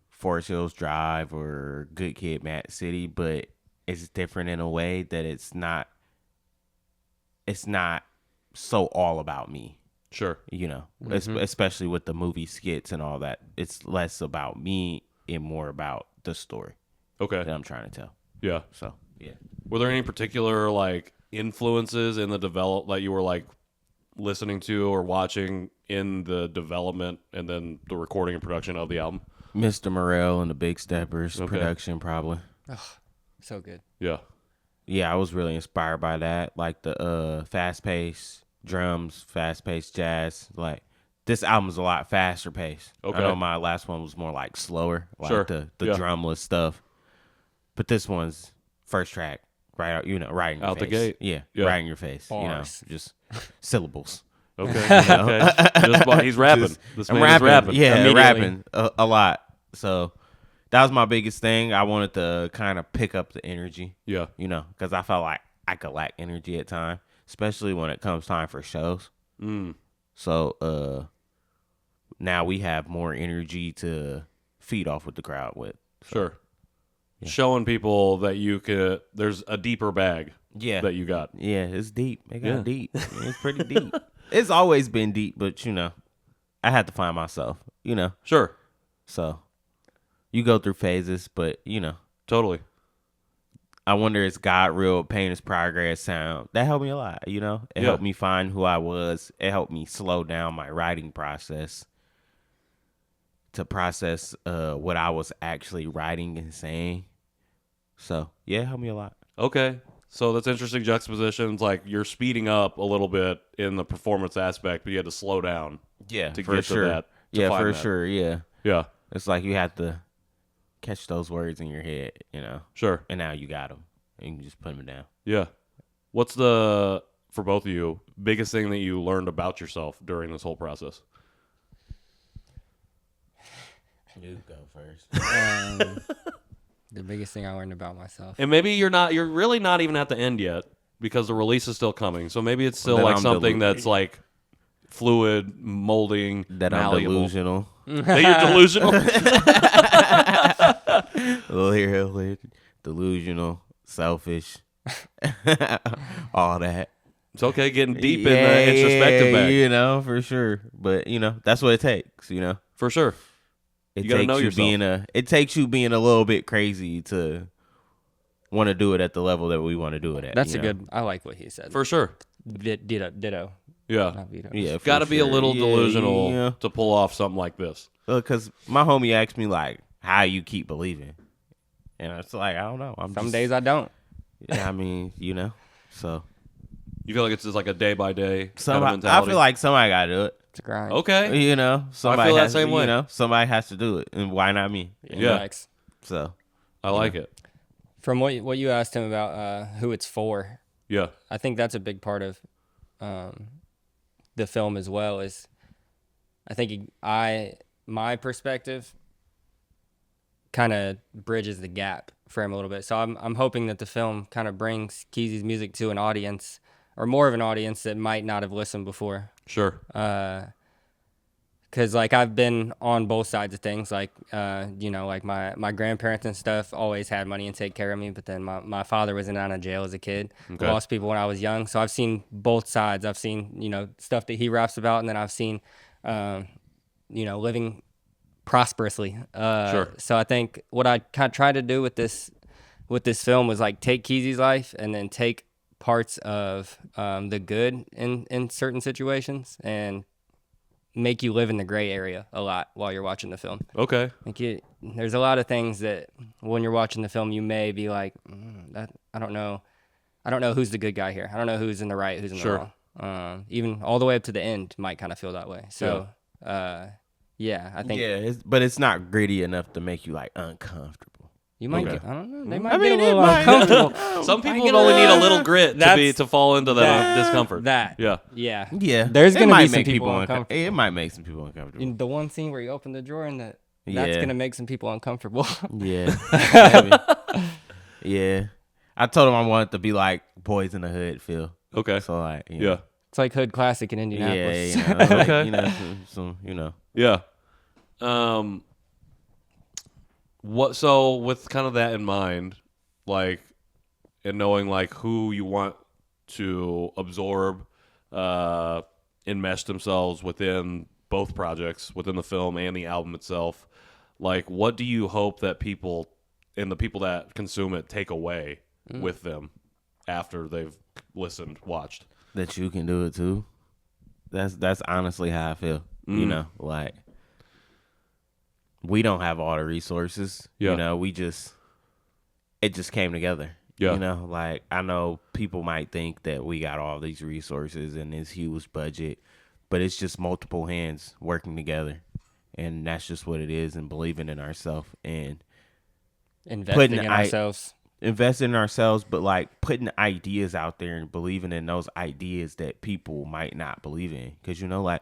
Forest Hills Drive or Good Kid, Mad City, but it's different in a way that it's not so all about me. Sure. Especially with the movie skits and all that. It's less about me and more about the story Okay. that I'm trying to tell. Yeah. So, yeah. Were there any particular like influences in the that you were like listening to or watching in the development and then the recording and production of the album? Mr. Morrell and the Big Steppers Okay. production probably. so good. Yeah. Yeah, I was really inspired by that. Like the fast-paced drums, fast-paced jazz. Like this album's a lot faster paced. Okay. I know my last one was more like slower, like Sure. the Yeah. drumless stuff. But this one's first track, right out, right in your Out the face. gate. Yeah, Yeah. right in your face. Bars. Just syllables. Okay. Okay. He's rapping. Just- This I'm man is rapping. Yeah, Immediately. rapping a lot. So that was my biggest thing. I wanted to kind of pick up the energy. Yeah. Because I felt like I could lack energy at times, especially when it comes time for shows. So now we have more energy to feed off with the crowd with. Sure. Showing people that there's a deeper bag Yeah. that you got. Yeah, it's deep. It got Yeah. deep. It's pretty deep. It's always been deep, but I had to find myself. Sure. So you go through phases, but Totally. I wonder is God real? Pain is progress. Sound that helped me a lot. It helped me find who I was. It helped me slow down my writing process to process what I was actually writing and saying. So yeah, it helped me a lot. Okay. So that's interesting juxtapositions. Like you're speeding up a little bit in the performance aspect, but you had to slow down. Yeah, to for get sure. to that. Yeah, for sure. Yeah, Yeah. it's like you have to catch those words in your head, Sure. and now you got them, and you can just put them down. Yeah. What's the, for both of you, biggest thing that you learned about yourself during this whole process? You go first. The biggest thing I learned about myself. And maybe you're really not even at the end yet because the release is still coming. So maybe it's still Then like I'm something that's like fluid, molding, That malleable. I'm delusional. That you're delusional? Delusional, selfish, all that. It's okay getting deep in the introspective bag. For sure. But that's what it takes. For sure. It You gotta takes know you yourself. it takes you being a little bit crazy to want to do it at the level that we want to do it at. That's I like what he said. For sure. Ditto. Yeah. Not veto. Yeah, for Got to be a sure. little Yeah, delusional yeah. to pull off something like this. Because my homie asked me like, how you keep believing, and it's like I don't know. Some days I don't. Yeah, I mean, so You feel like it's just like a day by day I mentality? feel like somebody got to do it. It's a grind. Okay. Somebody feel that has same way. somebody has to do it, and why not me? Yeah. Facts. So I like it. From what you asked him about who it's for, Yeah. I think that's a big part of the film as well. Is I think my perspective kind of bridges the gap for him a little bit. So I'm hoping that the film kind of brings Keyze's music to an audience, or more of an audience that might not have listened before. Sure. Because like I've been on both sides of things, like like my grandparents and stuff always had money and take care of me, but then my father was in and out of jail as a kid. Okay. Lost people when I was young, so I've seen both sides. I've seen stuff that he raps about, and then I've seen living prosperously. Sure. So I think what I kind of tried to do with this film was like take Keyze's life and then take parts of the good in certain situations and make you live in the gray area a lot while you're watching the film. Okay. Like there's a lot of things that when you're watching the film you may be like, that I don't know who's the good guy here. I don't know who's in the right, who's in Sure. the wrong. Even all the way up to the end might kind of feel that way. So I think but it's not gritty enough to make you like uncomfortable. you might Okay. get, I don't know, they might get a little uncomfortable. Some people get only a need a little- little grit That's- to fall into that discomfort. That Yeah. yeah. Yeah, There's it gonna might be some make people uncomfortable. It might make some people uncomfortable. In the one scene where you open the drawer and that's Yeah. gonna make some people uncomfortable. Yeah. Maybe. Yeah. I told him I wanted to be like Boys in the Hood feel. Okay. So like, Yeah. It's like Hood Classic in Yeah, Indianapolis. like, Okay. some Yeah. So with kind of that in mind, like, and knowing like who you want to absorb, enmesh themselves within both projects, within the film and the album itself, like, what do you hope that people and the people that consume it take away with them after they've listened, watched? that you can do it too. That's honestly how I feel. Like we don't have all the resources. Yeah. It just came together. Yeah. Like I know people might think that we got all these resources and this huge budget, but it's just multiple hands working together. And that's just what it is, and believing in ourselves and Investing in ourselves. investing in ourselves, but like putting ideas out there and believing in those ideas that people might not believe in. Because like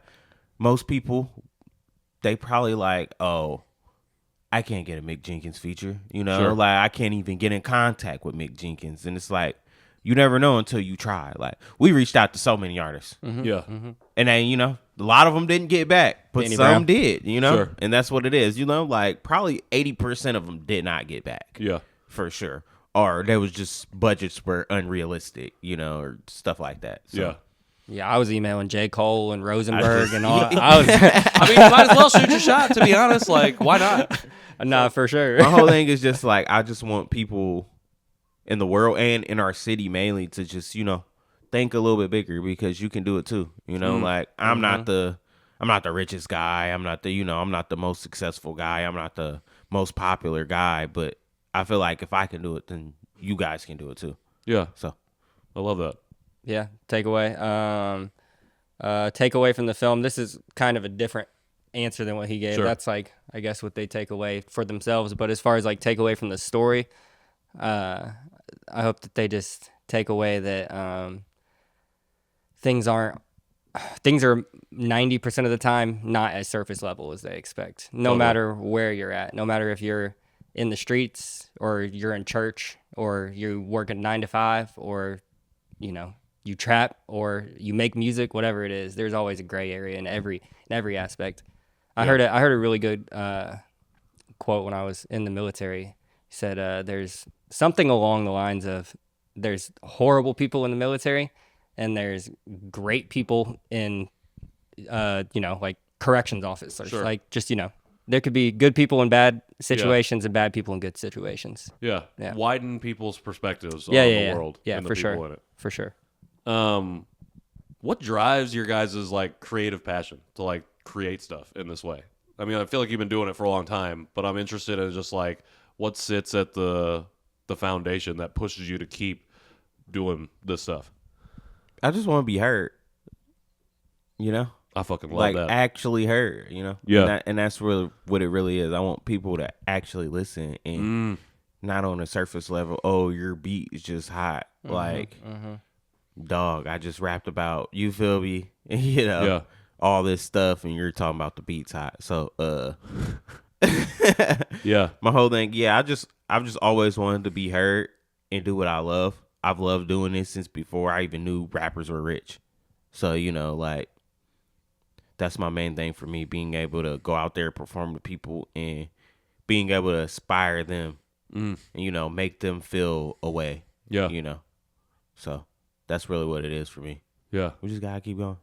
most people, they probably like, oh, I can't get a Mick Jenkins feature. Sure. Like I can't even get in contact with Mick Jenkins. And it's like, you never know until you try. Like we reached out to so many artists, Yeah. and then a lot of them didn't get back, but Danny some Brown. did. Sure. And that's what it is. Like probably 80% of them did not get back. Yeah. For sure. Or there was just budgets were unrealistic, or stuff like that. So, Yeah. Yeah, I was emailing J. Cole and Rosenberg and all. I was, I mean, you might as well shoot your shot. To be honest, like, why not? nah, for sure. My whole thing is just like I just want people in the world and in our city mainly to just think a little bit bigger because you can do it too. Like I'm not the richest guy. I'm not the I'm not the most successful guy. I'm not the most popular guy. But I feel like if I can do it, then you guys can do it too. Yeah, So I love that. Yeah, takeaway. Takeaway from the film. This is kind of a different answer than what he gave. Sure. That's like, I guess, what they take away for themselves. But as far as like takeaway from the story, I hope that they just take away that things are 90% of the time not as surface level as they expect. No Totally. matter where you're at, no matter if you're in the streets or you're in church or you work at 9 to 5 or you trap or you make music, whatever it is, there's always a gray area in every aspect. I heard a really good quote when I was in the military. He said there's something along the lines of there's horrible people in the military and there's great people in like corrections officers. Sure. Like just there could be good people in bad situations and bad people in good situations. Yeah. Yeah. Widen people's perspectives on Yeah, the world. Yeah, and the for people sure. in it. For sure. What drives your guys' like creative passion to like create stuff in this way? I mean, I feel like you've been doing it for a long time, but I'm interested in just like what sits at the foundation that pushes you to keep doing this stuff. I just want to be heard. I fucking love Like that. actually heard. Yeah. And that's really what it really is. I want people to actually listen and not on a surface level. Oh, your beat is just hot. Like, dog, I just rapped about, you feel me? Yeah. All this stuff, and you're talking about the beats hot. So, Yeah. my whole thing, I've just always wanted to be heard and do what I love. I've loved doing this since before I even knew rappers were rich. So, like, that's my main thing for me, being able to go out there, perform to people, and being able to inspire them and, make them feel a way. Yeah. So that's really what it is for me. Yeah. We just gotta keep going,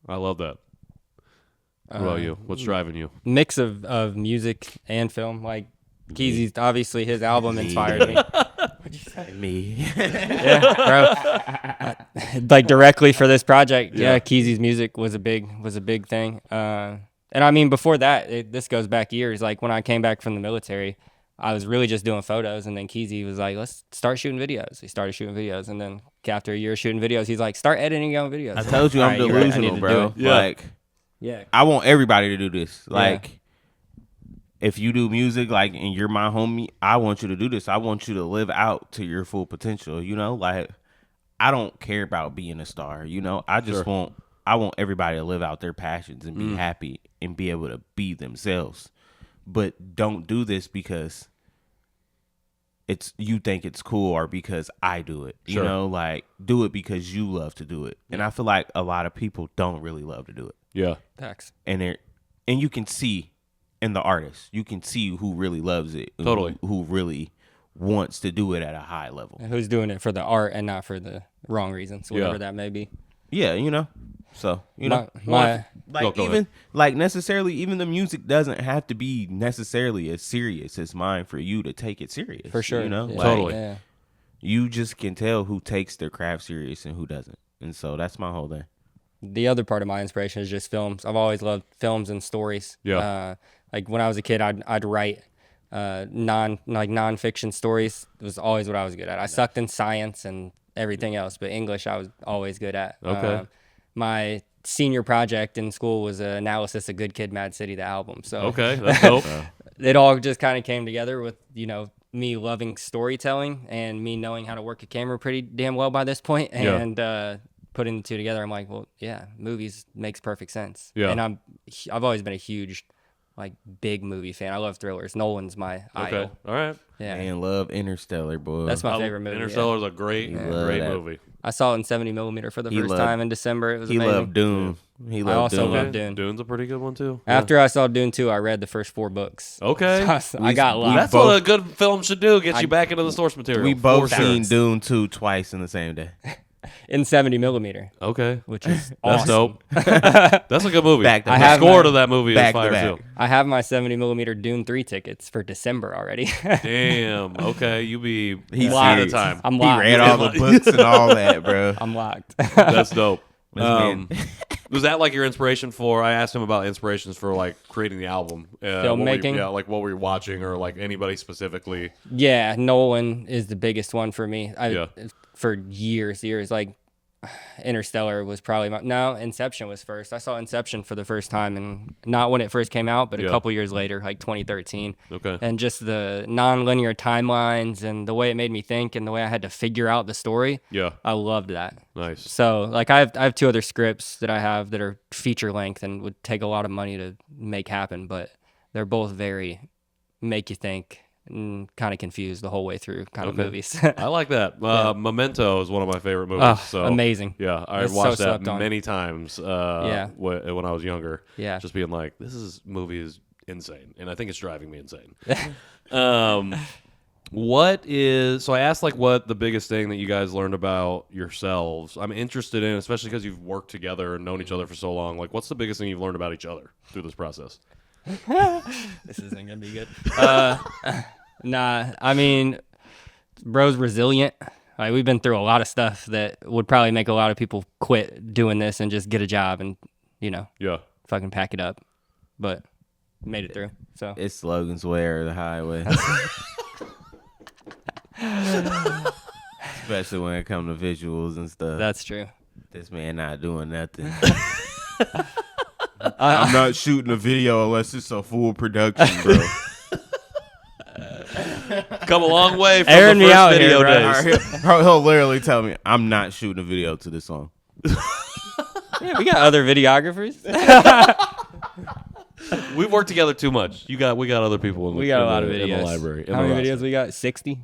I love that. What about you? What's driving you? Mix of music and film. Like Keyze, obviously his album inspired me. Me. Yeah, bro. Like directly for this project, Keyze's music was a big thing. And I mean, before that, this goes back years. Like when I came back from the military, I was really just doing photos, and then Keyze was like, "Let's start shooting videos." He started shooting videos, and then after a year of shooting videos, he's like, "Start editing your own videos." I told you I'm All right, you're right, I need delusional, to bro. do it. Yeah. Like, Yeah. I want everybody to do this. Like, if you do music, like, and you're my homie, I want you to do this. I want you to live out to your full potential. Like, I don't care about being a star. I just I want everybody to live out their passions and be happy and be able to be themselves. But don't do this because you think it's cool or because I do it. Sure. Like, do it because you love to do it. And I feel like a lot of people don't really love to do it. Yeah. Facts. And you can see in the artist, you can see who really loves it. Totally. Who really wants to do it at a high level. And who's doing it for the art and not for the wrong reasons, whatever that may be. Yeah, So, My- like Go even ahead. like necessarily even the music doesn't have to be necessarily as serious as mine for you to take it serious. For sure. Yeah. Yeah. Totally. Yeah. You just can tell who takes their craft serious and who doesn't. And so that's my whole thing. The other part of my inspiration is just films. I've always loved films and stories. Yeah. Like when I was a kid, I'd write nonfiction stories. It was always what I was good at. I sucked in science and everything else, but English I was always good at. Okay. My senior project in school was an analysis of Good Kid, Mad City, the album. So Okay. That's dope. it all just kind of came together with me loving storytelling and me knowing how to work a camera pretty damn well by this point, and putting the two together, I'm like, well, yeah, movies makes perfect sense. Yeah. And I've always been a huge, like, big movie fan. I love thrillers. Nolan's my Okay. idol. All right. Yeah, Man, love Interstellar, boy. that's my favorite movie. Interstellar is a great, love great that. movie. I saw it in 70 millimeter for the He first loved- time in December. It was He amazing. loved Dune. He loved also Dune. love Dune. Dune's a pretty good one too. After I saw Dune 2, I read the first 4 books. Okay. So I got locked. That's what a good film should do. Get you back into the source material. We both For sure. seen Dune 2 twice in the same day. in 70 millimeter, Okay. which is That's awesome. dope. That's a good movie. Back to The back. score to that movie is Back to fire back. too. I have my 70 millimeter Dune 3 tickets for December already. Damn. Okay, you be He's ahead of serious. time. I'm He locked. read all the books and all that, bro. I'm locked. That's dope. Man. Was that like your inspiration for? I asked him about inspirations for like creating the album, Filmmaking? Like what were you watching, or like anybody specifically? Yeah, Nolan is the biggest one for me. Yeah. For years, like Interstellar was probably Inception was first. I saw Inception for the first time, and not when it first came out, but Yeah. a couple years later, like 2013. Okay. And just the non-linear timelines and the way it made me think and the way I had to figure out the story. Yeah. I loved that. Nice. So like I have 2 other scripts that I have that are feature length and would take a lot of money to make happen, but they're both very make you think and kind of confused the whole way through kind of Okay. movies. I like that. Memento is one of my favorite movies. Oh, so amazing. Yeah, I It's so watched that slept on. many times. Yeah. When I was younger. Yeah. Just being like, this movie is insane, and I think it's driving me insane. So I asked like what the biggest thing that you guys learned about yourselves. I'm interested in, especially because you've worked together and known each other for so long. Like, what's the biggest thing you've learned about each other through this process? This isn't gonna be good. Nah, I mean, bro's resilient. Like we've been through a lot of stuff that would probably make a lot of people quit doing this and just get a job and Yeah. fucking pack it up. But made it through. So It's Logan's way or the highway. Especially when it comes to visuals and stuff. that's true. This man not doing nothing. I'm not shooting a video unless it's a full production, bro. Come a long way from Airing the me first out here, video bro. days. He'll literally tell me, I'm not shooting a video to this song. Yeah, we got other videographers. We've worked together too much. We got other people in the, We got a lot of in videos. the library. How many videos we got? 60.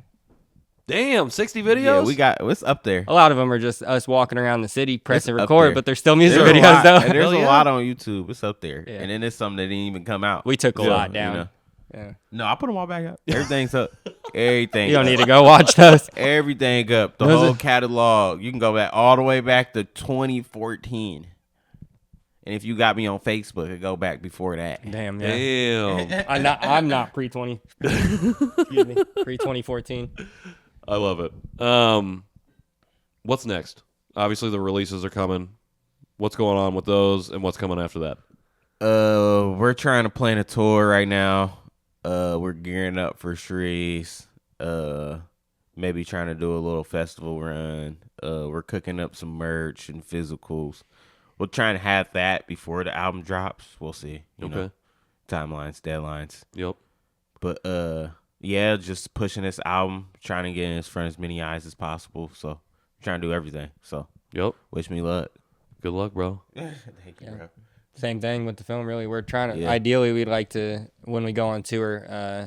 Damn, 60 videos? Yeah, we got it's up there. A lot of them are just us walking around the city, pressing up record, there. but they're still music There's a videos lot, though. and there's Hell a yeah. lot on YouTube. It's up there, Yeah. and then there's some that didn't even come out. We took a Yeah, lot down. know. Yeah. No, I put them all back up. Everything's up. Everything. You don't need to go watch those. Everything up. The Those whole are- catalog. You can go back all the way back to 2014. And if you got me on Facebook, it go back before that. Damn, yeah. Damn. I'm not pre 20. Excuse me, pre 2014. I love it. What's next? Obviously, the releases are coming. What's going on with those, and what's coming after that? We're trying to plan a tour right now. We're gearing up for Shrees. Maybe trying to do a little festival run. We're cooking up some merch and physicals. We're trying to have that before the album drops. We'll see. You know, timelines, deadlines. Yep. But yeah, just pushing this album, trying to get in front of as many eyes as possible. So trying to do everything. So Yep. wish me luck. Good luck, bro. Thank you, bro. Same thing with the film, really. We're trying to, Yeah. ideally, we'd like to, when we go on tour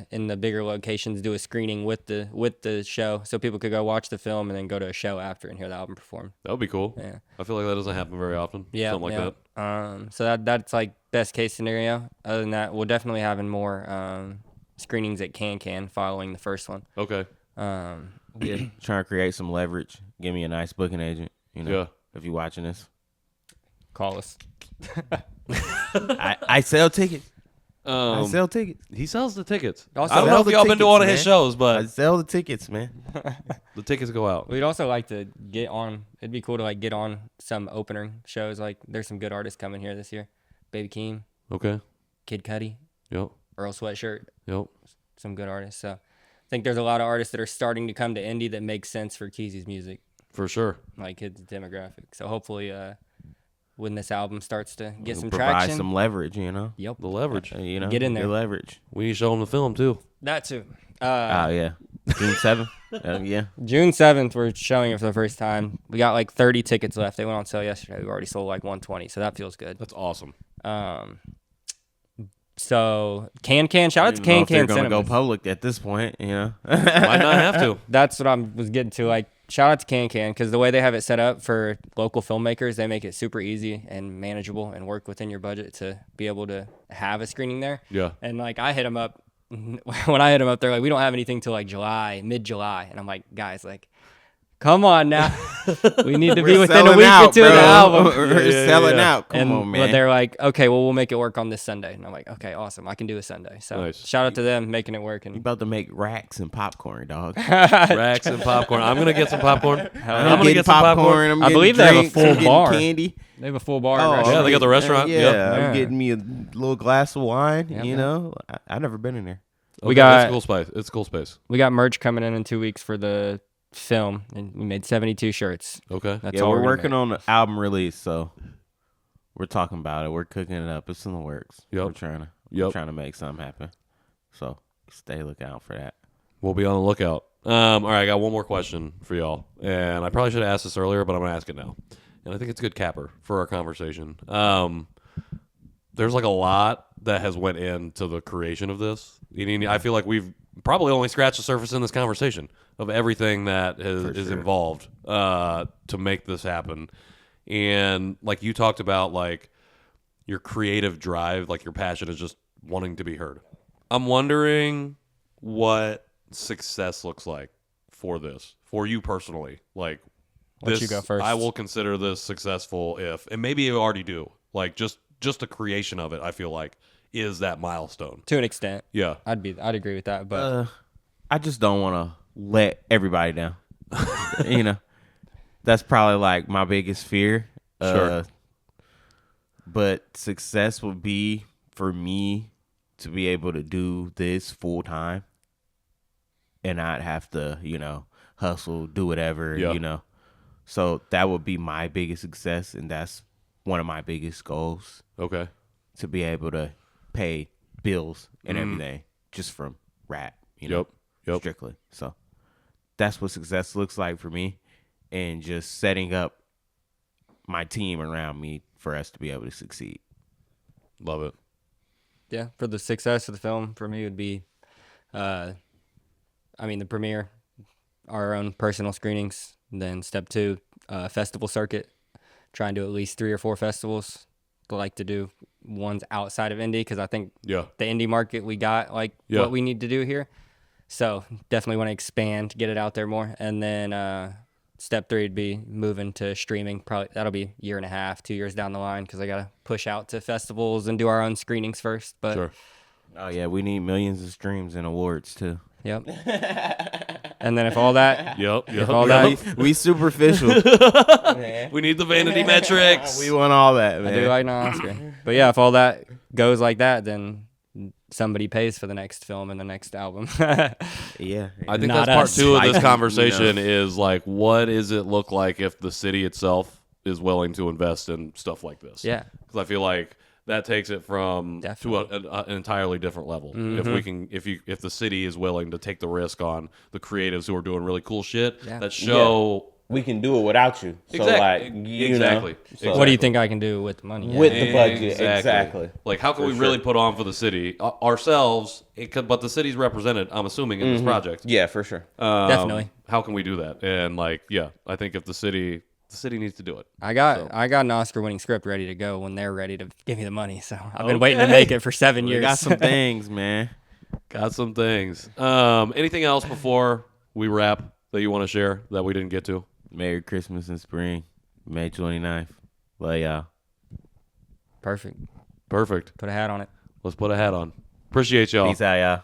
in the bigger locations, do a screening with the show so people could go watch the film and then go to a show after and hear the album perform. That would be cool. Yeah. I feel like that doesn't happen very often. Yeah. Something like yeah. that. So that's like best case scenario. Other than that, we'll definitely having more screenings at Can following the first one. Okay. Yeah, trying to create some leverage. Give me a nice booking agent. You know, Yeah. if you're watching this, Call us. I sell tickets. I sell tickets. He sells the tickets. Also- I don't know Sell if the y'all been to tickets, one of his man. shows, I but sell the tickets, man. the tickets go out. We'd also like to get on. It'd be cool to like get on some opener shows. Like there's some good artists coming here this year. Baby Keem, Okay. Kid Cudi, Yep. Earl Sweatshirt. Yep. Some good artists. So I think there's a lot of artists that are starting to come to indie that makes sense for Keyze's music, For sure. like his demographic. So hopefully, when this album starts to get some Provide traction, some leverage. You know, yep, The leverage. You know, Get in the there. leverage. We need to show him the film too. that too. Oh yeah, June 7th. Yeah. June 7th, we're showing it for the first time. We got like 30 tickets left. They went on sale yesterday. We've already sold like 120, so that feels good. That's awesome. So Can shout out to They're Can gonna go Cinemas. public at this point. You know. Might not have to. That's what I was getting to. Like, shout out to Can because the way they have it set up for local filmmakers, they make it super easy and manageable and work within your budget to be able to have a screening there. Yeah. And like, I hit them up when I hit them up. They're like, we don't have anything till like mid-July, and I'm like, guys, like, Come on now. We need to be We're within a selling week out, or two of the bro. album. We're selling out. Come And on, man. but they're like, okay, well, we'll make it work on this Sunday. And I'm like, okay, awesome. I can do a Sunday. So Nice. shout out to them making it work. You And about to make racks and popcorn, dog. Racks and popcorn. I'm gonna get some popcorn. I'm gonna getting get some popcorn. I'm I getting believe they have a drinks, full I'm getting bar. candy. they have a full bar. Oh, and yeah, restaurant. they got the restaurant. Yeah, Yep. I'm Yeah. getting me a little glass of wine. Yep, you yep. know, I've never been in there. We Okay, got- it's cool space. It's cool space. We got merch coming in 2 weeks for the film, and we made 72 shirts. Okay. That's Yeah, all we're gonna working make. on the album release, so we're talking about it. We're cooking it up. It's in the works. Yep. We're trying to make something happen. So stay lookout for that. We'll be on the lookout. All right, I got one more question for y'all, and I probably should have asked this earlier, but I'm gonna ask it now, and I think it's a good capper for our conversation. There's like a lot that has went into the creation of this. I feel like we've probably only scratched the surface in this conversation of everything that is involved to make this happen. And like you talked about, like your creative drive, like your passion is just wanting to be heard. I'm wondering what success looks like for this, for you personally. Like, Let you go first. I will consider this successful if, and maybe you already do. Like just the creation of it, I feel like is that milestone. To an extent. Yeah. I'd agree with that, but I just don't want to let everybody down. You know, that's probably like my biggest fear. Sure. But success would be for me to be able to do this full time and not have to, hustle, do whatever, Yeah. So that would be my biggest success, and that's one of my biggest goals, Okay. to be able to pay bills and everything just from rap, Yep. strictly. So that's what success looks like for me, and just setting up my team around me for us to be able to succeed. Love it. yeah, for the success of the film, for me would be, the premiere, our own personal screenings. And then step 2, festival circuit. Try and do at least 3 or 4 festivals. I like to do ones outside of indie because I think Yeah. the indie market we got what we need to do here. So definitely want to expand, get it out there more. And then step 3 would be moving to streaming. Probably that'll be 1.5 years, 2 years down the line because I gotta push out to festivals and do our own screenings first. But Sure. Oh yeah, we need millions of streams and awards too. yep. And then if all that, Yep. all that, We superficial. We need the vanity metrics. We want all that, man. I do like an Oscar. But yeah, if all that goes like that, then somebody pays for the next film and the next album. Yeah. I think Not that's part us. 2 of this Like, conversation is like, what does it look like if the city itself is willing to invest in stuff like this? Yeah. Because I feel like that takes it from Definitely. to an entirely different level. If we can, if the city is willing to take the risk on the creatives who are doing really cool shit Yeah. that show We can do it without you. So Exactly. What do you think I can do with the money? Yeah. With the budget, exactly. Like, how can we really put on for the city ourselves? But the city's represented, I'm assuming, in this project. Yeah, for sure. Definitely. How can we do that? And I think if the city needs to do it. I got an Oscar-winning script ready to go when they're ready to give me the money. So I've been waiting to make it for 7 We years. got some things, man. Got some things. Anything else before we wrap that you want to share that we didn't get to? Merry Christmas and spring, May 29th. Love y'all. Perfect. Perfect. Put a hat on it. Let's put a hat on. Appreciate y'all. Peace out, y'all.